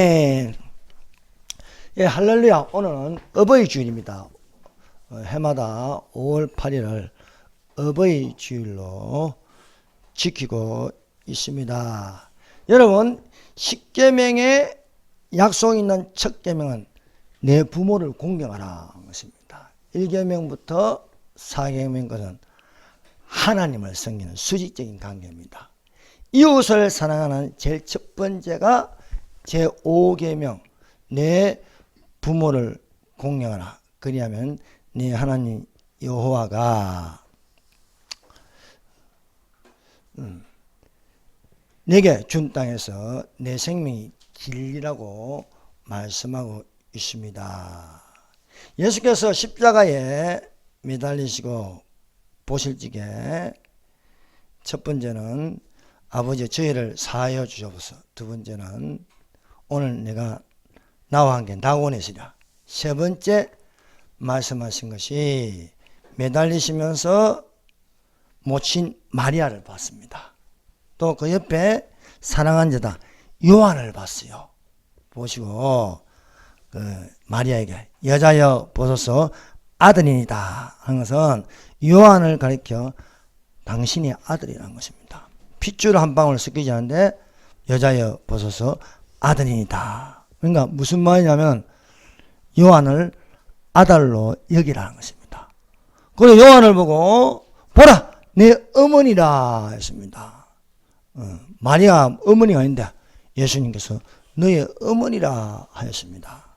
예, 할렐루야. 오늘은 어버이 주일입니다. 해마다 5월 8일을 어버이 주일로 지키고 있습니다. 여러분, 10계명의 약속 있는 첫 계명은 내 부모를 공경하라 것입니다. 1계명부터 4계명까지는 하나님을 섬기는 수직적인 관계입니다. 이웃을 사랑하는 제일 첫 번째가 제5계명 내 부모를 공경하라. 그리하면 네 하나님 여호와가 내게 준 땅에서 내 생명이 길리라고 말씀하고 있습니다. 예수께서 십자가에 매달리시고 보실 적에 첫 번째는 아버지 저희를 사하여 주옵소서. 두 번째는 오늘 내가 나와 함께 낙원에서리라. 세 번째 말씀하신 것이 매달리시면서 모친 마리아를 봤습니다. 또 그 옆에 사랑한 자다 요한을 봤어요. 보시고 마리아에게 여자여 보소서 아들이니다 하는 것은 요한을 가리켜 당신이 아들이라는 것입니다. 핏줄 한 방울 섞이지 않는데 여자여 보소서 아들이니다. 그러니까 무슨 말이냐면 요한을 아들로 여기라는 것입니다. 그래서 요한을 보고 보라 내 어머니라 했습니다. 마리아 어머니가 아닌데 예수님께서 너의 어머니라 하였습니다.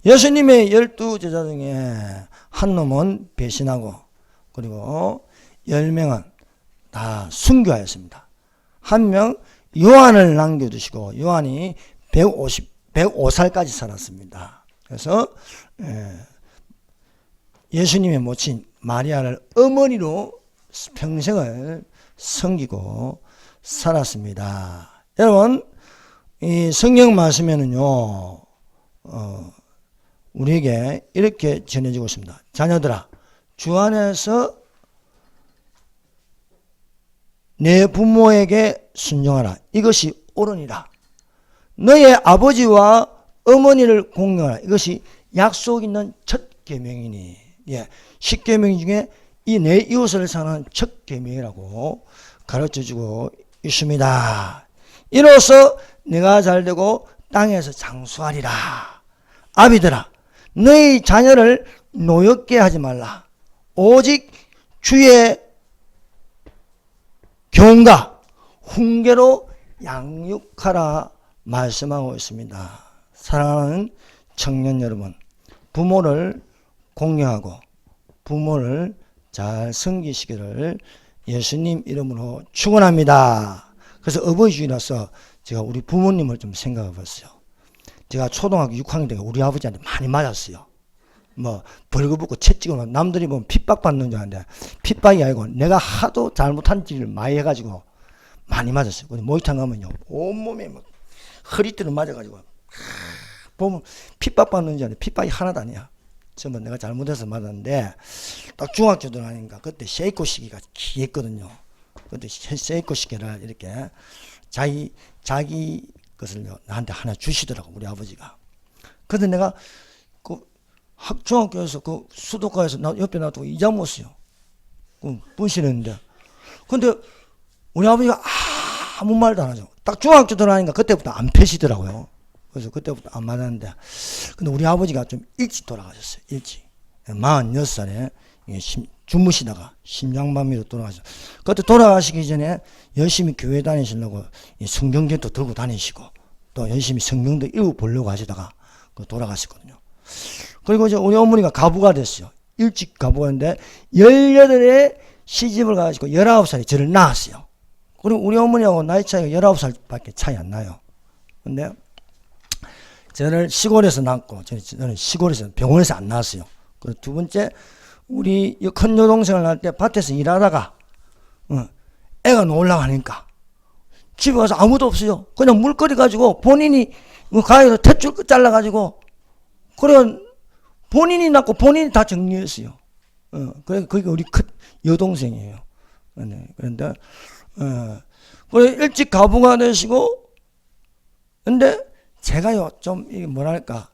예수님의 12제자 중에 한 놈은 배신하고 그리고 10명은 다 순교하였습니다. 한 명 요한을 남겨두시고 요한이 105살까지 살았습니다. 그래서 예수님의 모친 마리아를 어머니로 평생을 섬기고 살았습니다. 여러분 이 성경 말씀에는요 우리에게 이렇게 전해지고 있습니다. 자녀들아 주 안에서 내 부모에게 순종하라. 이것이 옳으니라. 너의 아버지와 어머니를 공경하라. 이것이 약속 있는 첫 계명이니. 10계명 중에 이 내 이웃을 사랑하는 첫 계명이라고 가르쳐주고 있습니다. 이로써 내가 잘되고 땅에서 장수하리라. 아비들아 너희 자녀를 노엽게 하지 말라. 오직 주의 교훈과 훈계로 양육하라 말씀하고 있습니다. 사랑하는 청년 여러분, 부모를 공경하고 부모를 잘 섬기시기를 예수님 이름으로 축원합니다. 그래서 어버이 주일이라서 제가 우리 부모님을 좀 생각해 봤어요. 제가 초등학교 6학년 때 우리 아버지한테 많이 맞았어요. 뭐 벌거벗고 채찍으로 남들이 보면 핍박받는 줄 아는데 핍박이 아니고 내가 하도 잘못한 짓을 많이 해가지고 많이 맞았어요. 근데 모의탕 가면요 온몸에 막 허리띠를 맞아가지고 보면 핍박받는 줄 아는데 핍박이 하나도 아니야. 전부 내가 잘못해서 맞았는데 딱 중학교 들어가니까 그때 쉐이코 시기가 기했거든요. 그때 쉐이코 시기를 이렇게 자기 것을 나한테 하나 주시더라고 우리 아버지가. 근데 내가 중학교에서 그 수도가에서 옆에 놔두고 이자 못 써요. 분실했는데. 근데 우리 아버지가 아무 말도 안 하죠. 딱 중학교 들어가니까 그때부터 안 패시더라고요. 그래서 그때부터 안 맞았는데. 근데 우리 아버지가 좀 일찍 돌아가셨어요. 일찍. 46살에 주무시다가 심장마비로 돌아가셨어요. 그때 돌아가시기 전에 열심히 교회 다니시려고 성경책도 들고 다니시고 또 열심히 성경도 읽어보려고 하시다가 돌아가셨거든요. 그리고 이제 우리 어머니가 가부가 됐어요. 일찍 가부가 됐는데 18에 시집을 가가지고 19살에 저를 낳았어요. 그리고 우리 어머니하고 나이 차이가 19살밖에 차이 안 나요. 근데 저를 시골에서 낳고 저는 시골에서 병원에서 안 낳았어요. 그리고 두 번째 우리 큰 여동생을 낳을 때 밭에서 일하다가 애가 놀라고 하니까 집에 가서 아무도 없어요. 그냥 물거리 가지고 본인이 가위로 탯줄 끝 잘라가지고 그래 본인이 낳고 본인이 다 정리했어요. 그래 그게 우리 큰 여동생이에요. 그런데 그래 일찍 가부가 되시고 근데 제가요, 좀, 이게 뭐랄까,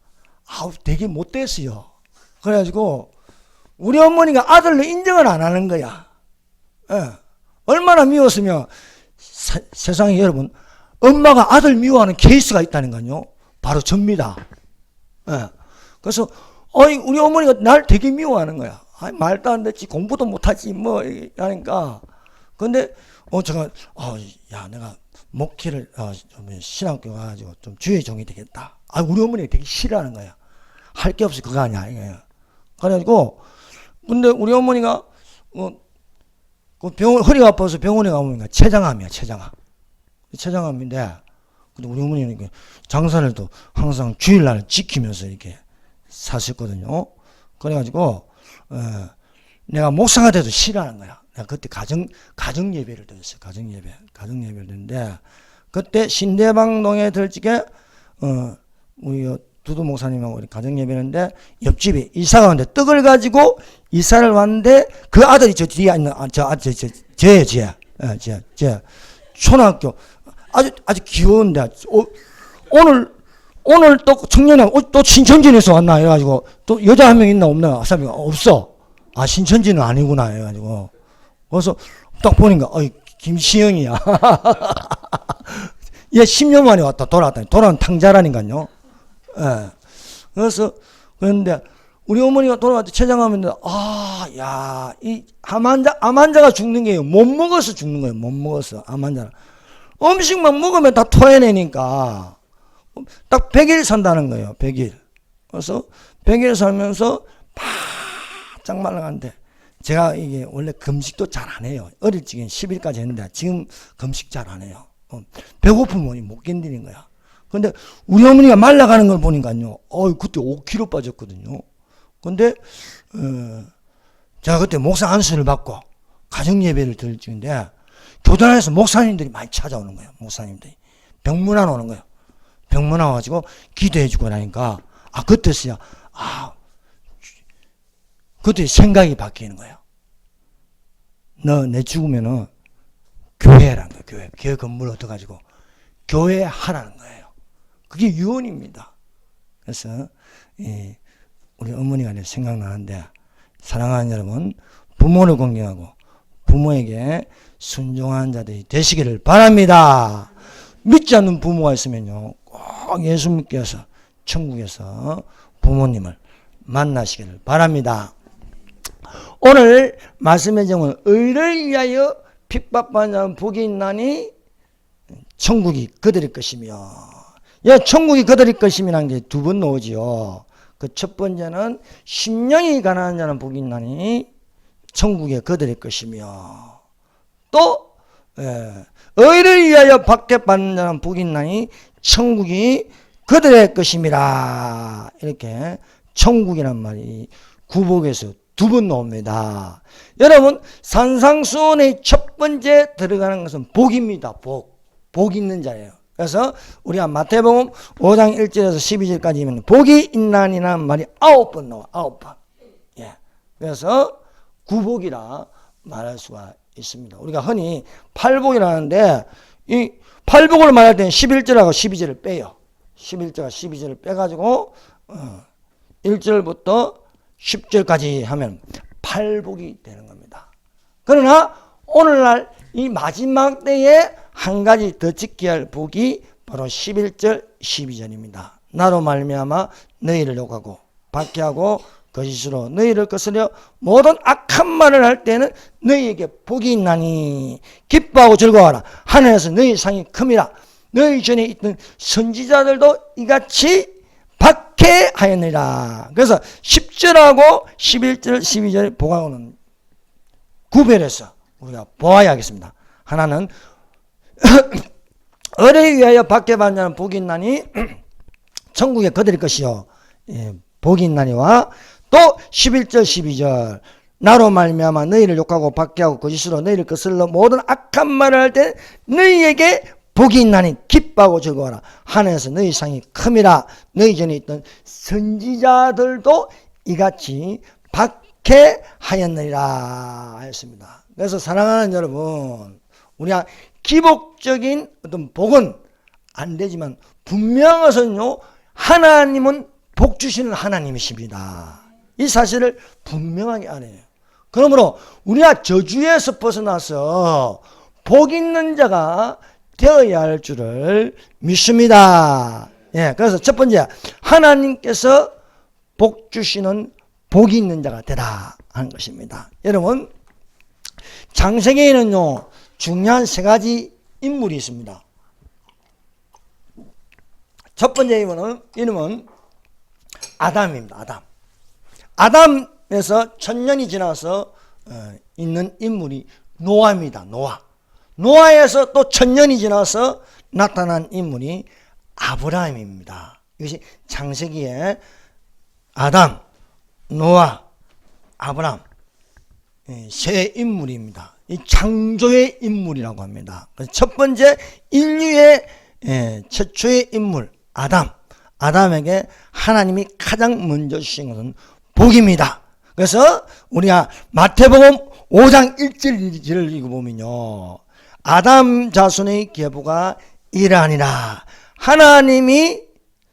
되게 못됐어요. 그래가지고, 우리 어머니가 아들로 인정을 안 하는 거야. 예. 얼마나 미웠으면, 세상에 여러분, 엄마가 아들 미워하는 케이스가 있다는 거요. 바로 접니다. 예. 그래서, 우리 어머니가 날 되게 미워하는 거야. 말도 안 됐지, 공부도 못하지, 뭐, 하니까. 근데, 제가, 야, 내가 목회를, 좀 신학교 가가지고 좀 주의 종이 되겠다. 우리 어머니가 되게 싫어하는 거야. 할 게 없이 그거 아니야, 이거야. 그래가지고, 근데 우리 어머니가, 그 허리가 아파서 병원에 가보니까 췌장암이야, 췌장암. 췌장암인데, 근데 우리 어머니는 장사를 또 항상 주일날 지키면서 이렇게 사셨거든요. 그래가지고, 내가 목사가 돼도 싫어하는 거야. 내가 그때 가정 예배를 드렸어요. 가정 예배를 드렸는데, 그때 신대방동에 들지게, 우리 두두 목사님하고 우리 가정 예배했는데, 옆집에 이사가 왔는데, 떡을 가지고 이사를 왔는데, 그 아들이 저 뒤에 있는, 제 초등학교, 아주 귀여운데, 오늘 또 청년회, 또 신천지에서 왔나? 해가지고, 또 여자 한 명 있나 없나? 없어. 신천지는 아니구나. 해가지고. 그래서 딱 보니까, 김시영이야. 얘 10년 만에 돌아왔더니, 돌아온 탕자라니까요. 예. 그래서, 그런데, 우리 어머니가 돌아갈 때 췌장암인데, 야, 이 암 환자가 죽는 게 못 먹어서 죽는 거예요. 못 먹어서, 암 환자는. 음식만 먹으면 다 토해내니까, 딱 100일 산다는 거예요. 100일. 그래서 100일 살면서 바짝 말라가는데, 제가 이게 원래 금식도 잘 안 해요. 어릴 적엔 10일까지 했는데, 지금 금식 잘 안 해요. 배고프면 못 견디는 거야. 근데 우리 어머니가 말라가는 걸 보니까요, 그때 5kg 빠졌거든요. 근데, 제가 그때 목사 안수를 받고, 가정예배를 드릴 중인데, 교단에서 목사님들이 많이 찾아오는 거예요. 목사님들이. 병문안 오는 거예요. 병문안 와가지고 기도해주고 나니까, 그때서야, 그때 생각이 바뀌는 거예요. 너 내 죽으면은 교회라는 거예요. 교회 건물 얻어가지고 교회 하라는 거예요. 그게 유언입니다. 그래서 우리 어머니가 생각나는데, 사랑하는 여러분, 부모를 공경하고 부모에게 순종한 자들이 되시기를 바랍니다. 믿지 않는 부모가 있으면요, 꼭 예수님께서 천국에서 부모님을 만나시기를 바랍니다. 오늘 말씀의 제목은 의를 위하여 핍박받는 자는 복이 있나니 천국이 그들의 것이며, 천국이 그들의 것이라는 게 두 번 나오지요. 그 첫 번째는 심령이 가난한 자는 복이 있나니 천국에 그들의 것이며, 또 의를 위하여 박해받는 자는 복이 있나니 천국이 그들의 것임이라. 이렇게 천국이란 말이 구복에서 두 번 나옵니다. 여러분, 산상수훈의 첫 번째 들어가는 것은 복입니다. 복 있는 자예요. 그래서 우리가 마태복음 5장 1절에서 12절까지면 복이 있나니라는 말이 9번 나와. 9번. 그래서 구복이라 말할 수가 있습니다. 우리가 흔히 팔복이라는데, 이 팔복을 말할 때는 11절하고 12절을 빼요. 11절과 12절을 빼가지고 1절부터 10절까지 하면 팔복이 되는 겁니다. 그러나 오늘날 이 마지막 때에 한 가지 더 지켜야 할 복이 바로 11절 12절입니다. 나로 말미암아 너희를 욕하고 박해하고 거짓으로 너희를 거스려 모든 악한 말을 할 때는 너희에게 복이 있나니 기뻐하고 즐거워하라. 하늘에서 너희 상이 큼이라. 너희 전에 있던 선지자들도 이같이 박해하였느니라. 그래서 10절하고 11절 12절 복하고는 구별해서 우리가 보아야 하겠습니다. 하나는 의를 위하여 박해받는 자는 복이 있나니 천국에 그들의 것이요 복이 있나니와, 또 11절 12절 나로 말미암아 너희를 욕하고 박해하고 거짓으로 너희를 거슬러 모든 악한 말을 할 때 너희에게 복이 있나니 기뻐하고 즐거워하라. 하늘에서 너희 상이 큼이라. 너희 전에 있던 선지자들도 이같이 박해하였느니라 하였습니다. 그래서 사랑하는 여러분, 우리가 기복적인 어떤 복은 안 되지만 분명한 것은요, 하나님은 복 주시는 하나님이십니다. 이 사실을 분명하게 알아요. 그러므로 우리가 저주에서 벗어나서 복 있는 자가 되어야 할 줄을 믿습니다. 예, 그래서 첫 번째, 하나님께서 복 주시는 복이 있는 자가 되라 하는 것입니다. 여러분, 창세기에는요, 중요한 세 가지 인물이 있습니다. 첫 번째 이름은 아담입니다. 아담에서 1000년이 지나서 있는 인물이 노아입니다. 노아에서 또 1000년이 지나서 나타난 인물이 아브라함입니다. 이것이 창세기에 아담, 노아, 아브라함 세 인물입니다. 이 창조의 인물이라고 합니다. 첫 번째 인류의 최초의 인물 아담에게 하나님이 가장 먼저 주신 것은 복입니다. 그래서 우리가 마태복음 5장 1절을 읽어보면요, 아담 자손의 계보가 이러하니라. 하나님이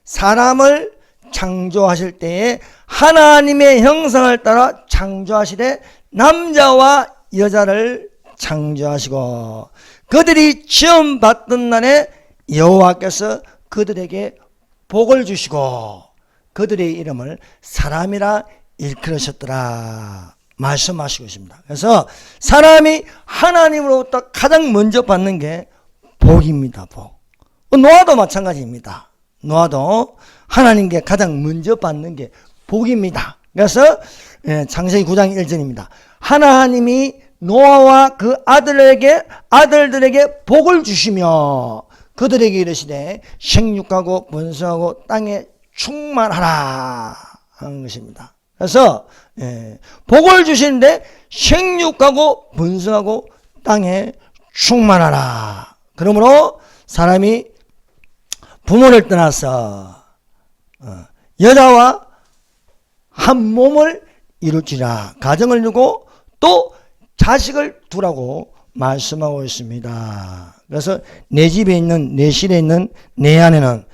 사람을 창조하실 때에 하나님의 형상을 따라 창조하시되 남자와 여자를 창조하시고 그들이 처음 받던 날에 여호와께서 그들에게 복을 주시고 그들의 이름을 사람이라 일컬으셨더라 말씀하시고 있습니다. 그래서 사람이 하나님으로부터 가장 먼저 받는 게 복입니다. 복. 노아도 마찬가지입니다. 노아도 하나님께 가장 먼저 받는 게 복입니다. 그래서 창세기 9장 1절입니다. 하나님이 노아와 그 아들들에게 복을 주시며 그들에게 이르시되 생육하고 번성하고 땅에 충만하라 하는 것입니다. 그래서 복을 주시는데 생육하고 번성하고 땅에 충만하라. 그러므로 사람이 부모를 떠나서 여자와 한 몸을 이룰지라 가정을 이루고 또 자식을 두라고 말씀하고 있습니다. 그래서 내 집에 있는 내 실에 있는 내 안에는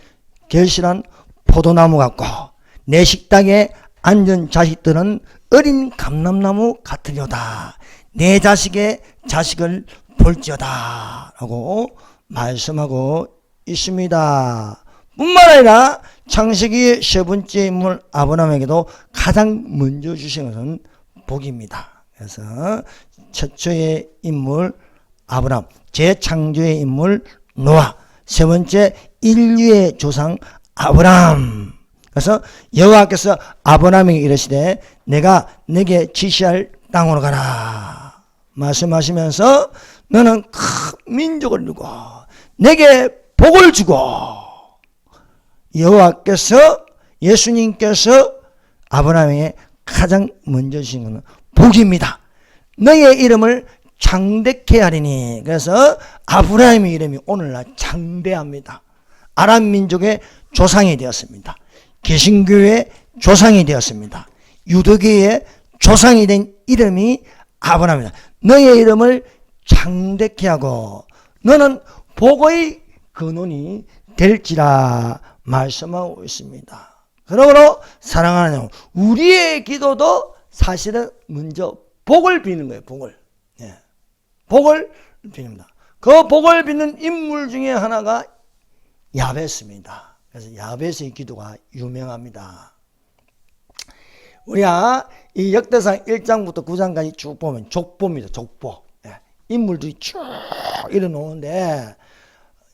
결실한 포도나무 같고 내 식탁에 앉은 자식들은 어린 감람나무 같으려다. 내 자식의 자식을 볼지어다 라고 말씀하고 있습니다. 뿐만 아니라 창세기의 세 번째 인물 아브라함에게도 가장 먼저 주신 것은 복입니다. 그래서 최초의 인물 아브라함, 재창조의 인물 노아, 세 번째 인류의 조상 아브라함. 그래서 여호와께서 아브라함에게 이르시되 내가 내게 지시할 땅으로 가라 말씀하시면서 너는 큰 민족을 이루고 내게 복을 주고 여호와께서 예수님께서 아브라함에게 가장 먼저 주신 것은 복입니다. 너의 이름을 창대케 하리니. 그래서 아브라함의 이름이 오늘날 창대합니다. 아람 민족의 조상이 되었습니다. 개신교의 조상이 되었습니다. 유대교의 조상이 된 이름이 아브라함이다. 너의 이름을 창대케 하고 너는 복의 근원이 될지라 말씀하고 있습니다. 그러므로 사랑하는 여러분, 우리의 기도도 사실은 먼저 복을 비는 거예요. 복을 빕니다. 그 복을 빚는 인물 중에 하나가 야베스입니다. 그래서 야베스의 기도가 유명합니다. 우리가 이 역대상 1장부터 9장까지 쭉 보면 족보입니다. 족보. 인물들이 쭉 일어나오는데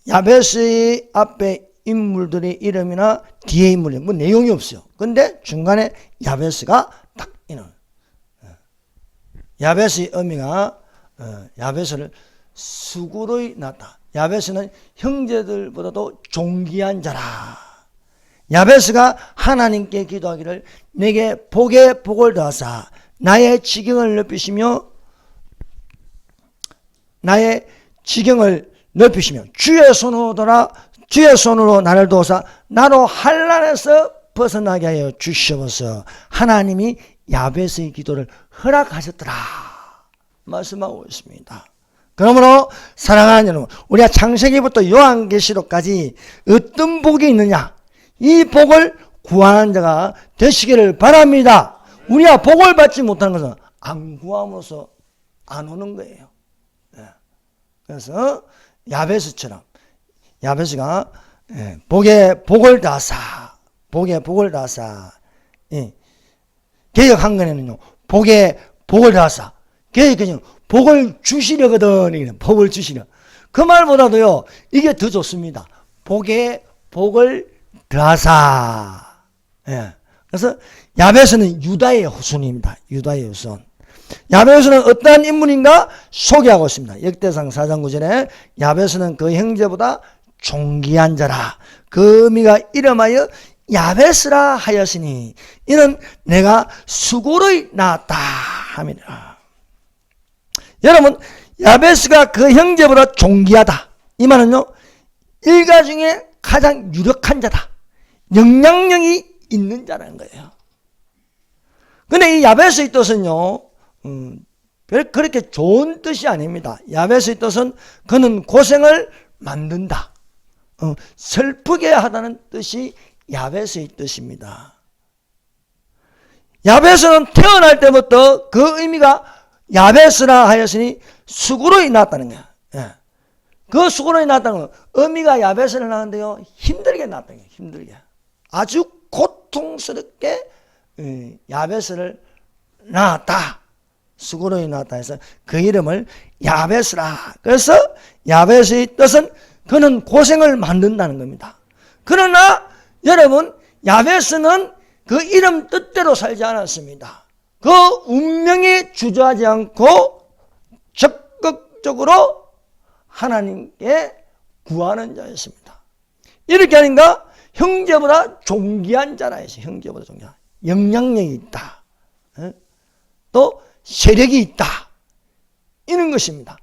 야베스의 앞에 인물들의 이름이나 뒤에 인물이 뭐 내용이 없어요. 근데 중간에 야베스가 딱 있는. 야베스의 의미가 야베스를 수고로 낳았다. 야베스는 형제들보다도 존귀한 자라. 야베스가 하나님께 기도하기를 내게 복에 복을 더하사 나의 지경을 넓히시며 주의 손으로 나를 도우사 나로 환난에서 벗어나게 하여 주시옵소서. 하나님이 야베스의 기도를 허락하셨더라 말씀하고 있습니다. 그러므로 사랑하는 여러분, 우리가 창세기부터 요한계시록까지 어떤 복이 있느냐, 이 복을 구하는 자가 되시기를 바랍니다. 우리가 복을 받지 못하는 것은 안 구함으로써 안 오는 거예요. 그래서 야베스처럼, 야베스가 복에 복을 다사, 복에 복을 다사, 개혁 한건에는요 복에 복을 다사, 개혁은 복을 주시려거든. 복을 주시려. 그 말보다도요 이게 더 좋습니다. 복에 복을 다사. 그래서 야베스는 유다의 후손입니다. 유다의 후손. 야베스는 어떠한 인물인가 소개하고 있습니다. 역대상 4장 9절에 야베스는 그 형제보다 존귀한 자라. 그 의미가 이름하여 야베스라 하였으니 이는 내가 수고를 낳았다 함이라. 여러분, 야베스가 그 형제보다 존귀하다. 이 말은요, 일가 중에 가장 유력한 자다. 영향력이 있는 자라는 거예요. 근데 이 야베스의 뜻은요, 그렇게 좋은 뜻이 아닙니다. 야베스의 뜻은 그는 고생을 만든다. 슬프게 하다는 뜻이 야베스의 뜻입니다. 야베스는 태어날 때부터 그 의미가 야베스라 하였으니 수고로 낳았다는 거야. 그 수고로 낳았다는 건 의미가 야베스를 낳았는데요, 힘들게 낳았다는 거예요. 힘들게. 아주 고통스럽게 야베스를 낳았다. 수고로 낳았다 해서 그 이름을 야베스라. 그래서 야베스의 뜻은 그는 고생을 만든다는 겁니다. 그러나 여러분, 야베스는 그 이름 뜻대로 살지 않았습니다. 그 운명에 주저하지 않고 적극적으로 하나님께 구하는 자였습니다. 이렇게 하니까 형제보다 존귀한 자라 해서 형제보다 존귀한, 영향력이 있다. 또 세력이 있다. 이런 것입니다.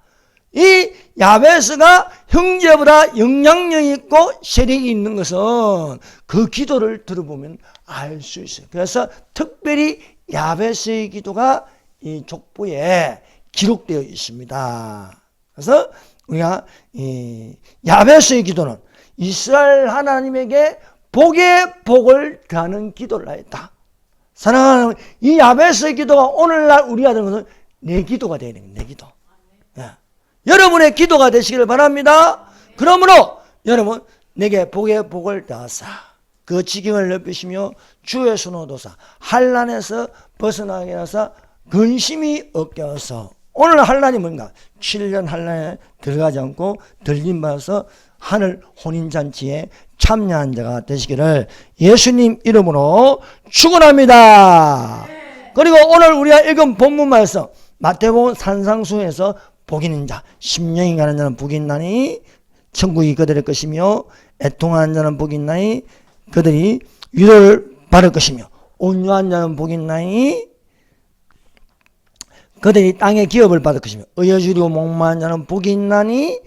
이 야베스가 형제보다 영향력이 있고 세력이 있는 것은 그 기도를 들어보면 알 수 있어요. 그래서 특별히 야베스의 기도가 이 족보에 기록되어 있습니다. 그래서 우리가 이 야베스의 기도는 이스라엘 하나님에게 복에 복을 더하는 기도를 하였다. 사랑하는 이 야베스의 기도가 오늘날 우리가 하는 것은 내 기도가 되는 거예요. 내 기도. 여러분의 기도가 되시기를 바랍니다. 그러므로 여러분, 내게 복에 복을 더하사 그 지경을 넓히시며 주의 손으로 도사 환난에서 벗어나게 하사 근심이 없게 하사. 오늘 환난이 뭔가? 7년 환난에 들어가지 않고 들림받아서 하늘 혼인잔치에 참여한 자가 되시기를 예수님 이름으로 축원합니다. 그리고 오늘 우리가 읽은 본문 말씀 마태복음 산상수에서 복 있는 자, 심령이 가는 자는 복이 있나니 천국이 그들의 것이며 애통하는 자는 복이 있나니 그들이 위로를 받을 것이며 온유한 자는 복이 있나니 그들이 땅의 기업을 받을 것이며 의여주리고 목마른 자는 복이 있나니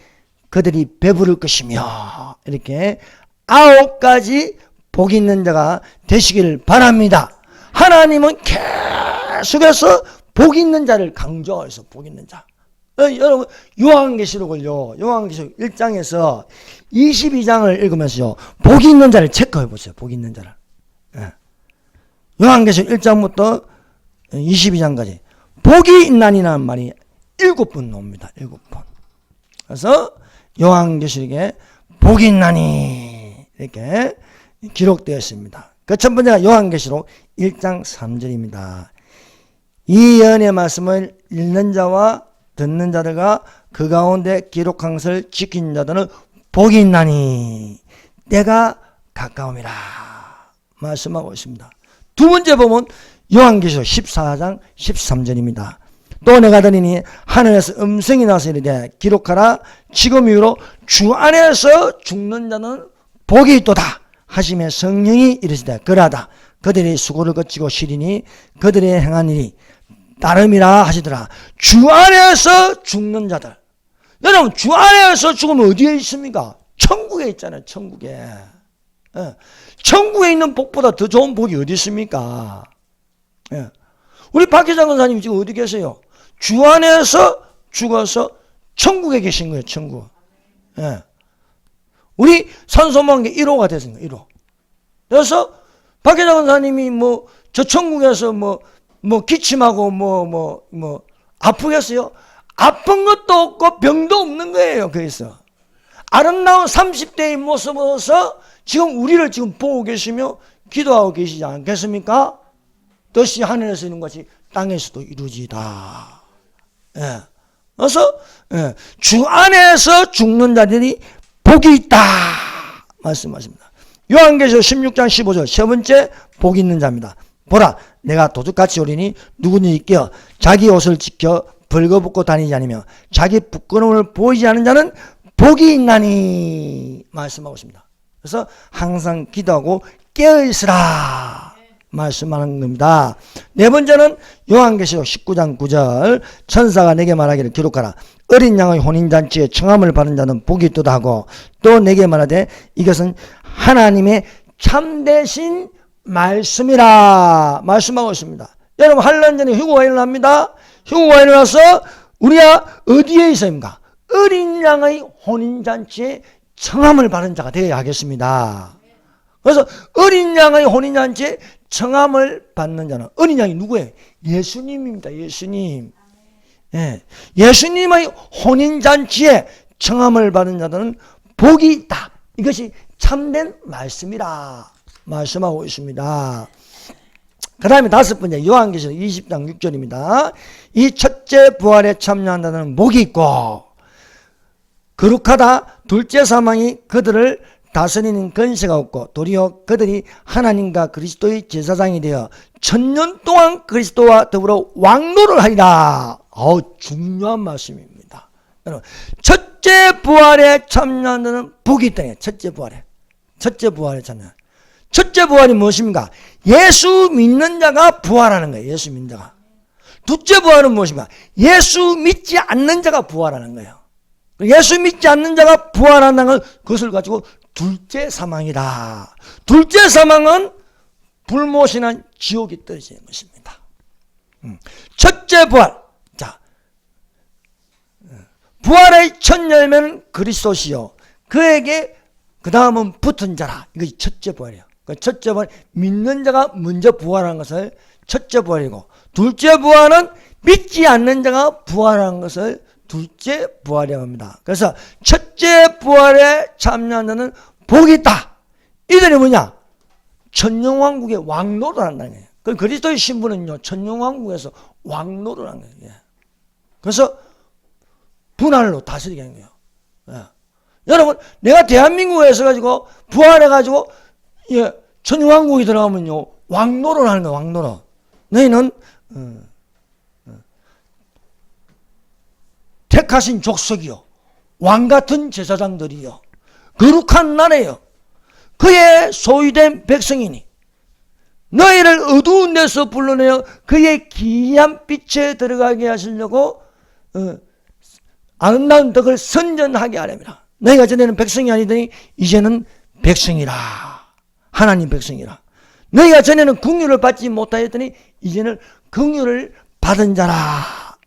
그들이 배부를 것이며, 이렇게 9가지 복 있는 자가 되시기를 바랍니다. 하나님은 계속해서 복 있는 자를 강조해서 복 있는 자. 여러분, 요한계시록을요, 요한계시록 1장에서 22장을 읽으면서요, 복 있는 자를 체크해 보세요. 복 있는 자를. 요한계시록 1장부터 22장까지 복이 있나니라는 말이 7번 나옵니다. 7번. 그래서 요한계시록에 복이 있나니 이렇게 기록되어 있습니다. 그 첫 번째가 요한계시록 1장 3절입니다. 이 예언의 말씀을 읽는 자와 듣는 자들과 그 가운데 기록한 것을 지킨 자들은 복이 있나니 때가 가까움이라 말씀하고 있습니다. 두 번째 보면 요한계시록 14장 13절입니다. 또 내가 들으니 하늘에서 음성이 나서 이르되 기록하라. 지금 이후로 주 안에서 죽는 자는 복이 있도다 하시며 성령이 이르시되 그러하다. 그들이 수고를 거치고 쉬리니 그들의 행한 일이 따름이라 하시더라. 주 안에서 죽는 자들. 여러분, 주 안에서 죽으면 어디에 있습니까? 천국에 있잖아요. 천국에. 천국에 있는 복보다 더 좋은 복이 어디 있습니까? 우리 박희장 권사님 지금 어디 계세요? 주 안에서 죽어서 천국에 계신 거예요. 천국. 예. 우리 산소망계 1호가 됐습니다. 1호. 그래서 박혜자 권사님이 뭐 저 천국에서 뭐 기침하고 아프겠어요? 아픈 것도 없고 병도 없는 거예요. 거기서 아름다운 30대의 모습으로서 지금 우리를 지금 보고 계시며 기도하고 계시지 않겠습니까? 뜻이 하늘에서 있는 것이 땅에서도 이루어지다. 예. 그래서 주 안에서 죽는 자들이 복이 있다 말씀하십니다. 요한계시록 16장 15절 세 번째 복이 있는 자입니다. 보라, 내가 도둑같이 오리니 누구든지 껴 자기 옷을 지켜 벌거벗고 다니지 않으며 자기 부끄러움을 보이지 않는 자는 복이 있나니 말씀하고 있습니다. 그래서 항상 기도하고 깨어있으라 말씀하는 겁니다. 네 번째는 요한계시록 19장 9절 천사가 내게 말하기를 기록하라. 어린 양의 혼인잔치에 청함을 받은 자는 복이 있도다 하고 또 내게 말하되 이것은 하나님의 참되신 말씀이라 말씀하고 있습니다. 여러분 8년 전에 휴거가 일어납니다. 휴거가 일어나서 우리가 어디에 있습니까? 어린 양의 혼인잔치에 청함을 받은 자가 되어야 하겠습니다. 그래서 어린 양의 혼인잔치에 청함을 받는 자는 어린 양이 누구예요? 예수님입니다. 예수님. 예. 예수님의 혼인잔치에 청함을 받은 자들은 복이 있다. 이것이 참된 말씀이라 말씀하고 있습니다. 그 다음에 다섯 번째 요한계시록 20장 6절입니다. 이 첫째 부활에 참여한 자들은 복이 있고 거룩하다. 둘째 사망이 그들을 다스리는 권세가 없고 도리어 그들이 하나님과 그리스도의 제사장이 되어 1000년 동안 그리스도와 더불어 왕노를 하리라. 중요한 말씀입니다. 여러분, 첫째 부활에 참여한 자는 복이 있다. 첫째 부활에 참여. 첫째 부활이 무엇입니까? 예수 믿는 자가 부활하는 거예요. 예수 믿는 자가. 둘째 부활은 무엇입니까? 예수 믿지 않는 자가 부활하는 거예요. 예수 믿지 않는 자가 부활한다는 건 그것을 가지고 둘째 사망이다. 둘째 사망은 불못이나 지옥이 떨어지는 것입니다. 첫째 부활. 자, 부활의 첫 열매는 그리스도시요 그에게 그 다음은 붙은 자라. 이것이 첫째 부활이에요. 첫째 부활, 믿는 자가 먼저 부활한 것을 첫째 부활이고, 둘째 부활은 믿지 않는 자가 부활한 것을 둘째 부활이라고 합니다. 그래서 첫째 부활에 참여한 자는 복이 있다. 이들이 뭐냐? 천년왕국의 왕노를 한다는 거예요. 그 그리스도의 신분은요, 천년왕국에서 왕노를 하는 거예요. 그래서 분할로 다스리게 하는 거예요. 예. 여러분, 내가 대한민국에서 가지고 부활해가지고 천년왕국이 들어가면요, 왕노를 하는 거예요. 왕노를. 너희는 택하신 족속이요, 왕같은 제사장들이요, 거룩한 나라요, 그의 소유된 백성이니 너희를 어두운 데서 불러내어 그의 기이한 빛에 들어가게 하시려고 아름다운 덕을 선전하게 하렵니다. 너희가 전에는 백성이 아니더니 이제는 백성이라. 하나님 백성이라. 너희가 전에는 긍휼을 받지 못하였더니 이제는 긍휼을 받은 자라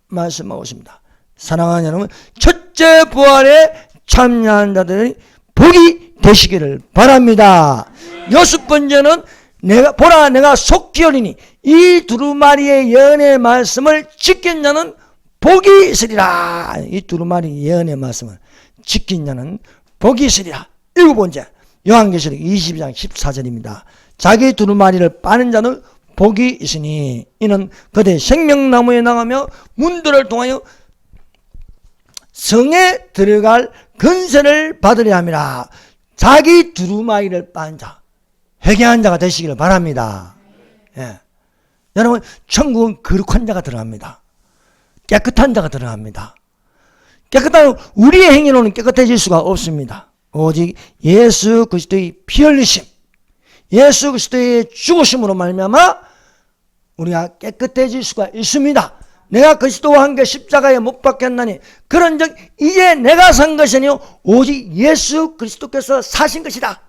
말씀하고 있습니다. 사랑하는 여러분, 첫째 부활에 참여한 자들이 복이 되시기를 바랍니다. 여섯 번째는 내가 속기어리니 이 두루마리의 예언의 말씀을 지킨 자는 복이 있으리라. 이 두루마리 예언의 말씀을 지킨 자는 복이 있으리라. 일곱 번째, 요한계시록 22장 14절입니다. 자기 두루마리를 빠는 자는 복이 있으니 이는 그대 생명나무에 나가며 문들을 통하여 성에 들어갈 권세를 받으려 함이라. 자기 두루마리를 빤 자, 회개한 자가 되시기를 바랍니다. 예. 여러분, 천국은 거룩한 자가 들어갑니다. 깨끗한 자가 들어갑니다. 깨끗한, 우리의 행위로는 깨끗해질 수가 없습니다. 오직 예수 그리스도의 피 흘리심, 예수 그리스도의 죽으심으로 말미암아 우리가 깨끗해질 수가 있습니다. 내가 그리스도와 함께 십자가에 못 박혔나니 그런즉 이제 내가 산 것이 아니요 오직 예수 그리스도께서 사신 것이다.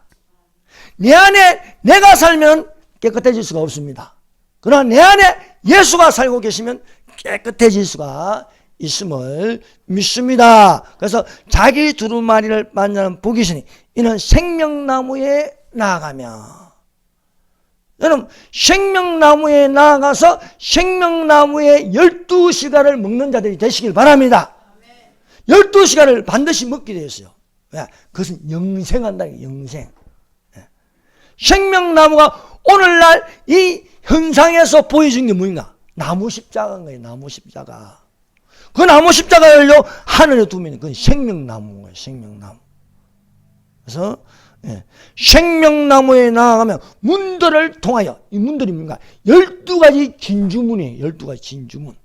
내 안에 내가 살면 깨끗해질 수가 없습니다. 그러나 내 안에 예수가 살고 계시면 깨끗해질 수가 있음을 믿습니다. 그래서 자기 두루마리를 만나는 복이 있으니 이는 생명나무에 나아가며, 여러분 생명나무에 나아가서 생명나무의 12시간을 먹는 자들이 되시길 바랍니다. 12시간을 반드시 먹게 되었어요. 왜? 그것은 영생한다는 거예요. 영생. 생명나무가 오늘날 이 현상에서 보여준 게 뭔가? 나무 십자가인 거예요. 나무 십자가. 그 나무 십자가를요 하늘에 두면 그건 생명나무인 거예요. 생명나무. 그래서 생명나무에 나아가면 문들을 통하여, 이 문들이 뭔가? 12가지 진주문이에요. 12가지 진주문.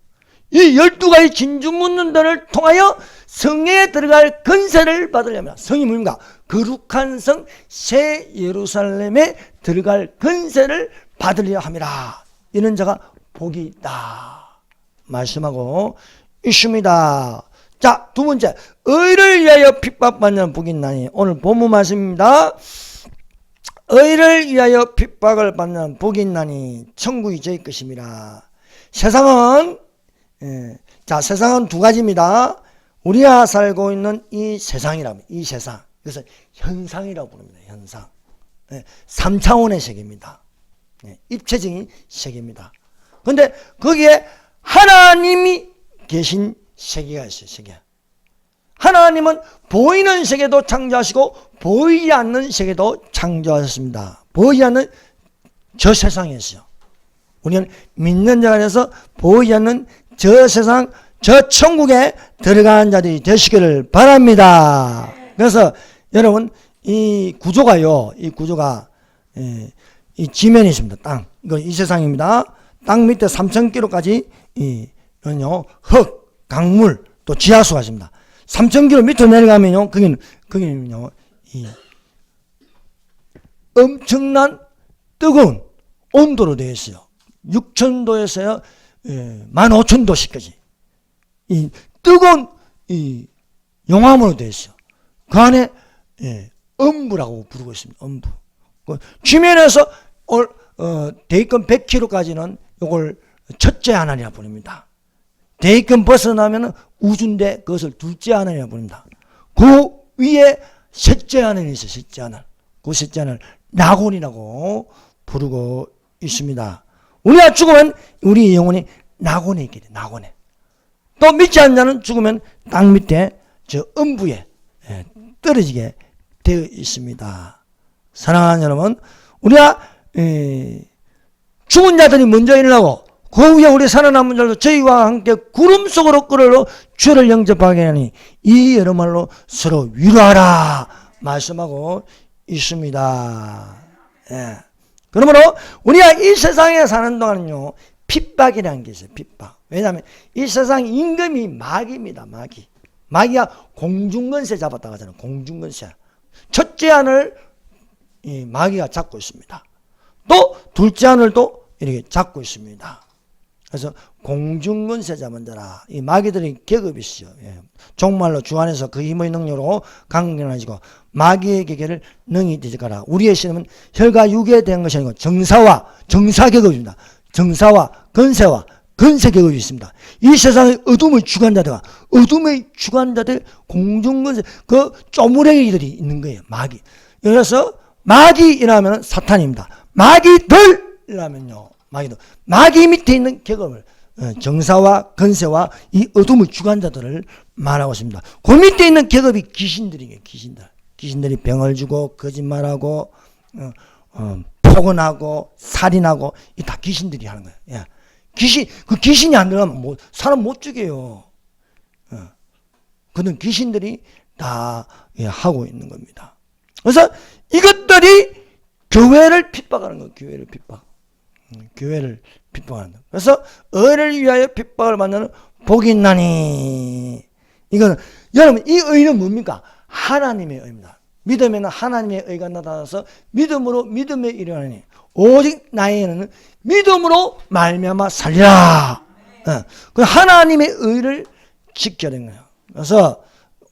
이 12가지 진주문들을 통하여 성에 들어갈 권세를 받으려면, 성이 뭔가? 거룩한 성 새 예루살렘에 들어갈 권세를 받으려 함이라. 이런 자가 복이 있다 말씀하고 있습니다. 자, 두 번째, 의를 위하여 핍박받는 복이 있나니. 오늘 본문 말씀입니다. 의를 위하여 핍박을 받는 복이 있나니 천국이 저희 것입니다. 세상은 세상은 두 가지입니다. 우리가 살고 있는 이 세상이라면, 이 세상, 그래서 현상이라고 부릅니다. 현상. 3차원의 세계입니다. 입체적인 세계입니다. 그런데 거기에 하나님이 계신 세계가 있어요. 세계. 하나님은 보이는 세계도 창조하시고 보이지 않는 세계도 창조하셨습니다. 보이지 않는 저 세상에 있어요. 우리는 믿는 자가 돼서 보이지 않는 저 세상, 저 천국에 들어가는 자들이 되시기를 바랍니다. 그래서 여러분 이 구조가요, 이 구조가 이 지면이 있습니다. 땅. 이건 이 세상입니다. 땅 밑에 3,000km까지 이건요 흙, 강물, 또 지하수가 있습니다. 3,000km 밑으로 내려가면요, 거기는요 이 엄청난 뜨거운 온도로 되어 있어요. 6,000도에서요 15,000도씩까지 이 뜨거운 이 용암으로 되어 있어요. 그 안에 음부라고 부르고 있습니다. 음부. 지면에서 대기권 100km까지는 이걸 첫째 하늘이라 부릅니다. 대기권 벗어나면 우주인데 그것을 둘째 하늘이라 부릅니다. 그 위에 셋째 하늘이 있어요. 셋째 하늘. 그 셋째 하늘 낙원이라고 부르고 있습니다. 우리가 죽으면 우리 영혼이 낙원에 있게 돼. 낙원에. 또 믿지 않는 자는 죽으면 땅 밑에 저 음부에 떨어지게 되어 있습니다. 사랑하는 여러분, 우리가 죽은 자들이 먼저 일어나고 그 위에 우리 살아남은 자들도 저희와 함께 구름 속으로 끌어로 주를 영접하게 하니 이 여러말로 서로 위로하라 말씀하고 있습니다. 그러므로 우리가 이 세상에 사는 동안은요 핍박이라는 게 있어요. 핍박. 왜냐하면 이 세상 임금이 마귀입니다. 마귀가 공중권세 잡았다고 하잖아요. 공중권세. 첫째 하늘 이 마귀가 잡고 있습니다. 또 둘째 하늘도 이렇게 잡고 있습니다. 그래서 공중권세 잡은 자라. 이 마귀들이 계급이 있어요. 정말로 주 안에서 그 힘의 능력으로 강건하시고 마귀의 계계를 능히 뒤집어라. 우리의 신은 혈과 육에 대한 것이 아니고 정사 계급입니다. 정사와 건세와 건세 계급이 있습니다. 이 세상의 어둠의 주관자들과 어둠의 주관자들 공중건세 그 쪼무레기들이 있는 거예요. 마귀. 그래서 마귀이라면 사탄입니다. 마귀들이라면요. 마귀 밑에 있는 계급을 정사와 건세와 이 어둠의 주관자들을 말하고 있습니다. 그 밑에 있는 계급이 귀신들이에요. 귀신들이 병을 주고 거짓말하고 폭언하고 살인하고 이 다 귀신들이 하는 거예요. 그 귀신이 안 들어가면 사람 못 죽여요. 그런 귀신들이 다 하고 있는 겁니다. 그래서 이것들이 교회를 핍박하는 거예요. 교회를 핍박하는 거예요. 그래서 의를 위하여 핍박을 받는 복이 있나니. 이거는 여러분 이 의는 뭡니까? 하나님의 의입니다. 믿으면 하나님의 의가 나타나서 믿음으로 믿음에 이르하니 오직 나에게는 믿음으로 말미암아 살리라. 그 하나님의 의를 지켜야 되는 거예요. 그래서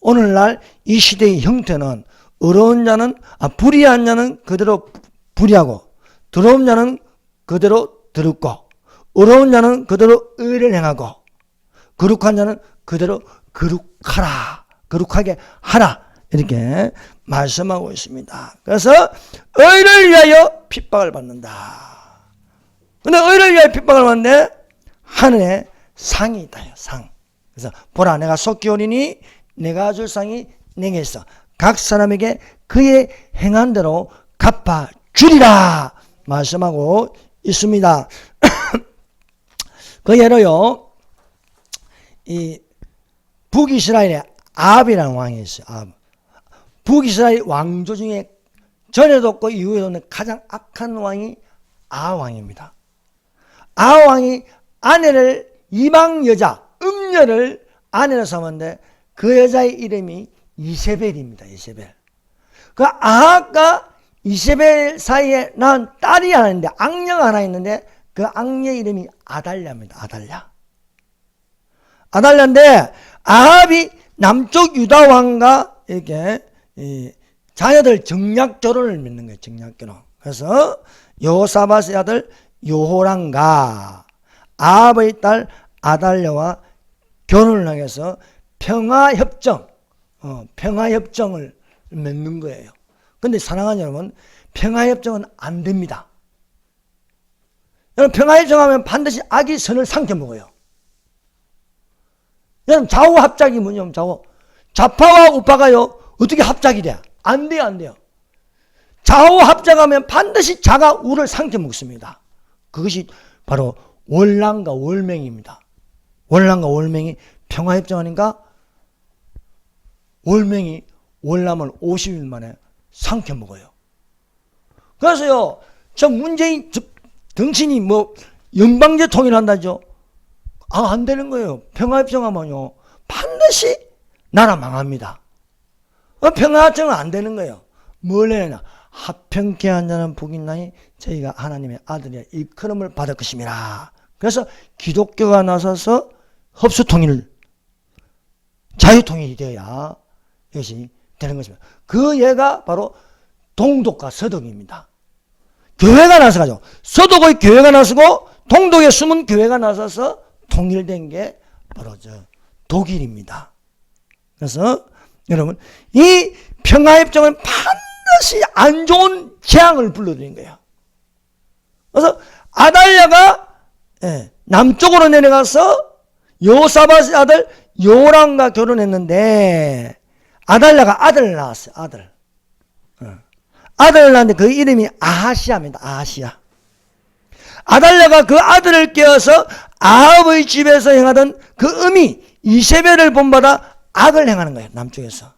오늘날 이 시대의 형태는 어려운 자는 불의한 자는 그대로 불의하고 더러운 자는 그대로 더럽고 어려운 자는 그대로 의를 행하고 거룩한 자는 그대로 거룩하라. 거룩하게 하라. 이렇게 말씀하고 있습니다. 그래서 의를 위하여 핍박을 받는다. 근데 의를 위하여 핍박을 받는데 하늘에 상이 있다. 상. 그래서 보라 내가 속히 오리니 내가 줄 상이 내게 있어. 각 사람에게 그의 행한 대로 갚아주리라. 말씀하고 있습니다. 그 예로요. 이 북이스라엘에 아합이라는 왕이 있어요. 아합. 북이스라엘 왕조 중에 전에도 없고 이후에도 없는 가장 악한 왕이 아합 왕입니다. 아합 왕이 아내를 이방 여자 음녀를 아내로 삼았는데 그 여자의 이름이 이세벨입니다. 이세벨. 그 아합과 이세벨 사이에 난 딸이 하나 있는데 악녀가 하나 있는데 그 악녀의 이름이 아달랴입니다. 아달랴. 아달랴인데 아합이 남쪽 유다 왕과 이렇게 자녀들 정략 결혼을 맺는 거예요. 정략 결혼. 그래서 여호사밧의 아들 여호람과 아합의 딸 아달랴와 결혼을 하게 해서 평화협정을 맺는 거예요. 근데 사랑하는 여러분, 평화협정은 안 됩니다. 여러분, 평화협정하면 반드시 악이 선을 삼켜 먹어요. 여러분, 좌우 합작이 뭐냐면 좌파와 우파가요, 어떻게 합작이 돼? 안 돼요, 안 돼요. 좌우 합작하면 반드시 좌가 우를 삼켜 먹습니다. 그것이 바로 월남과 월맹입니다. 월남과 월맹이 평화협정하니까 월맹이 월남을 50일 만에 삼켜 먹어요. 그래서요, 저 문재인 당신이 뭐 연방제 통일한다죠. 안 되는 거예요. 평화협정하면요 반드시 나라 망합니다. 평화협정은 안 되는 거예요. 뭘 해야 합평케 한 자는 복이 있나니 저희가 하나님의 아들이라 일컬음을 받을 것임이라. 그래서 기독교가 나서서 흡수통일, 자유통일이 되어야 이것이 되는 것입니다. 그 예가 바로 동독과 서독입니다. 교회가 나서가지고 서독의 교회가 나서고 동독의 숨은 교회가 나서서 통일된 게 바로 독일입니다. 그래서 여러분, 이 평화협정은 반드시 안 좋은 재앙을 불러들인 거예요. 그래서 아달랴가 남쪽으로 내려가서 여호사밧의 아들 요람과 결혼했는데 아달랴가 아들을 낳았어요. 아들을 낳았는데 그 이름이 아하시아입니다. 아하시아. 아달랴가 그 아들을 깨어서 아합의 집에서 행하던 그 음이 이세벨을 본받아 악을 행하는 거예요. 남쪽에서.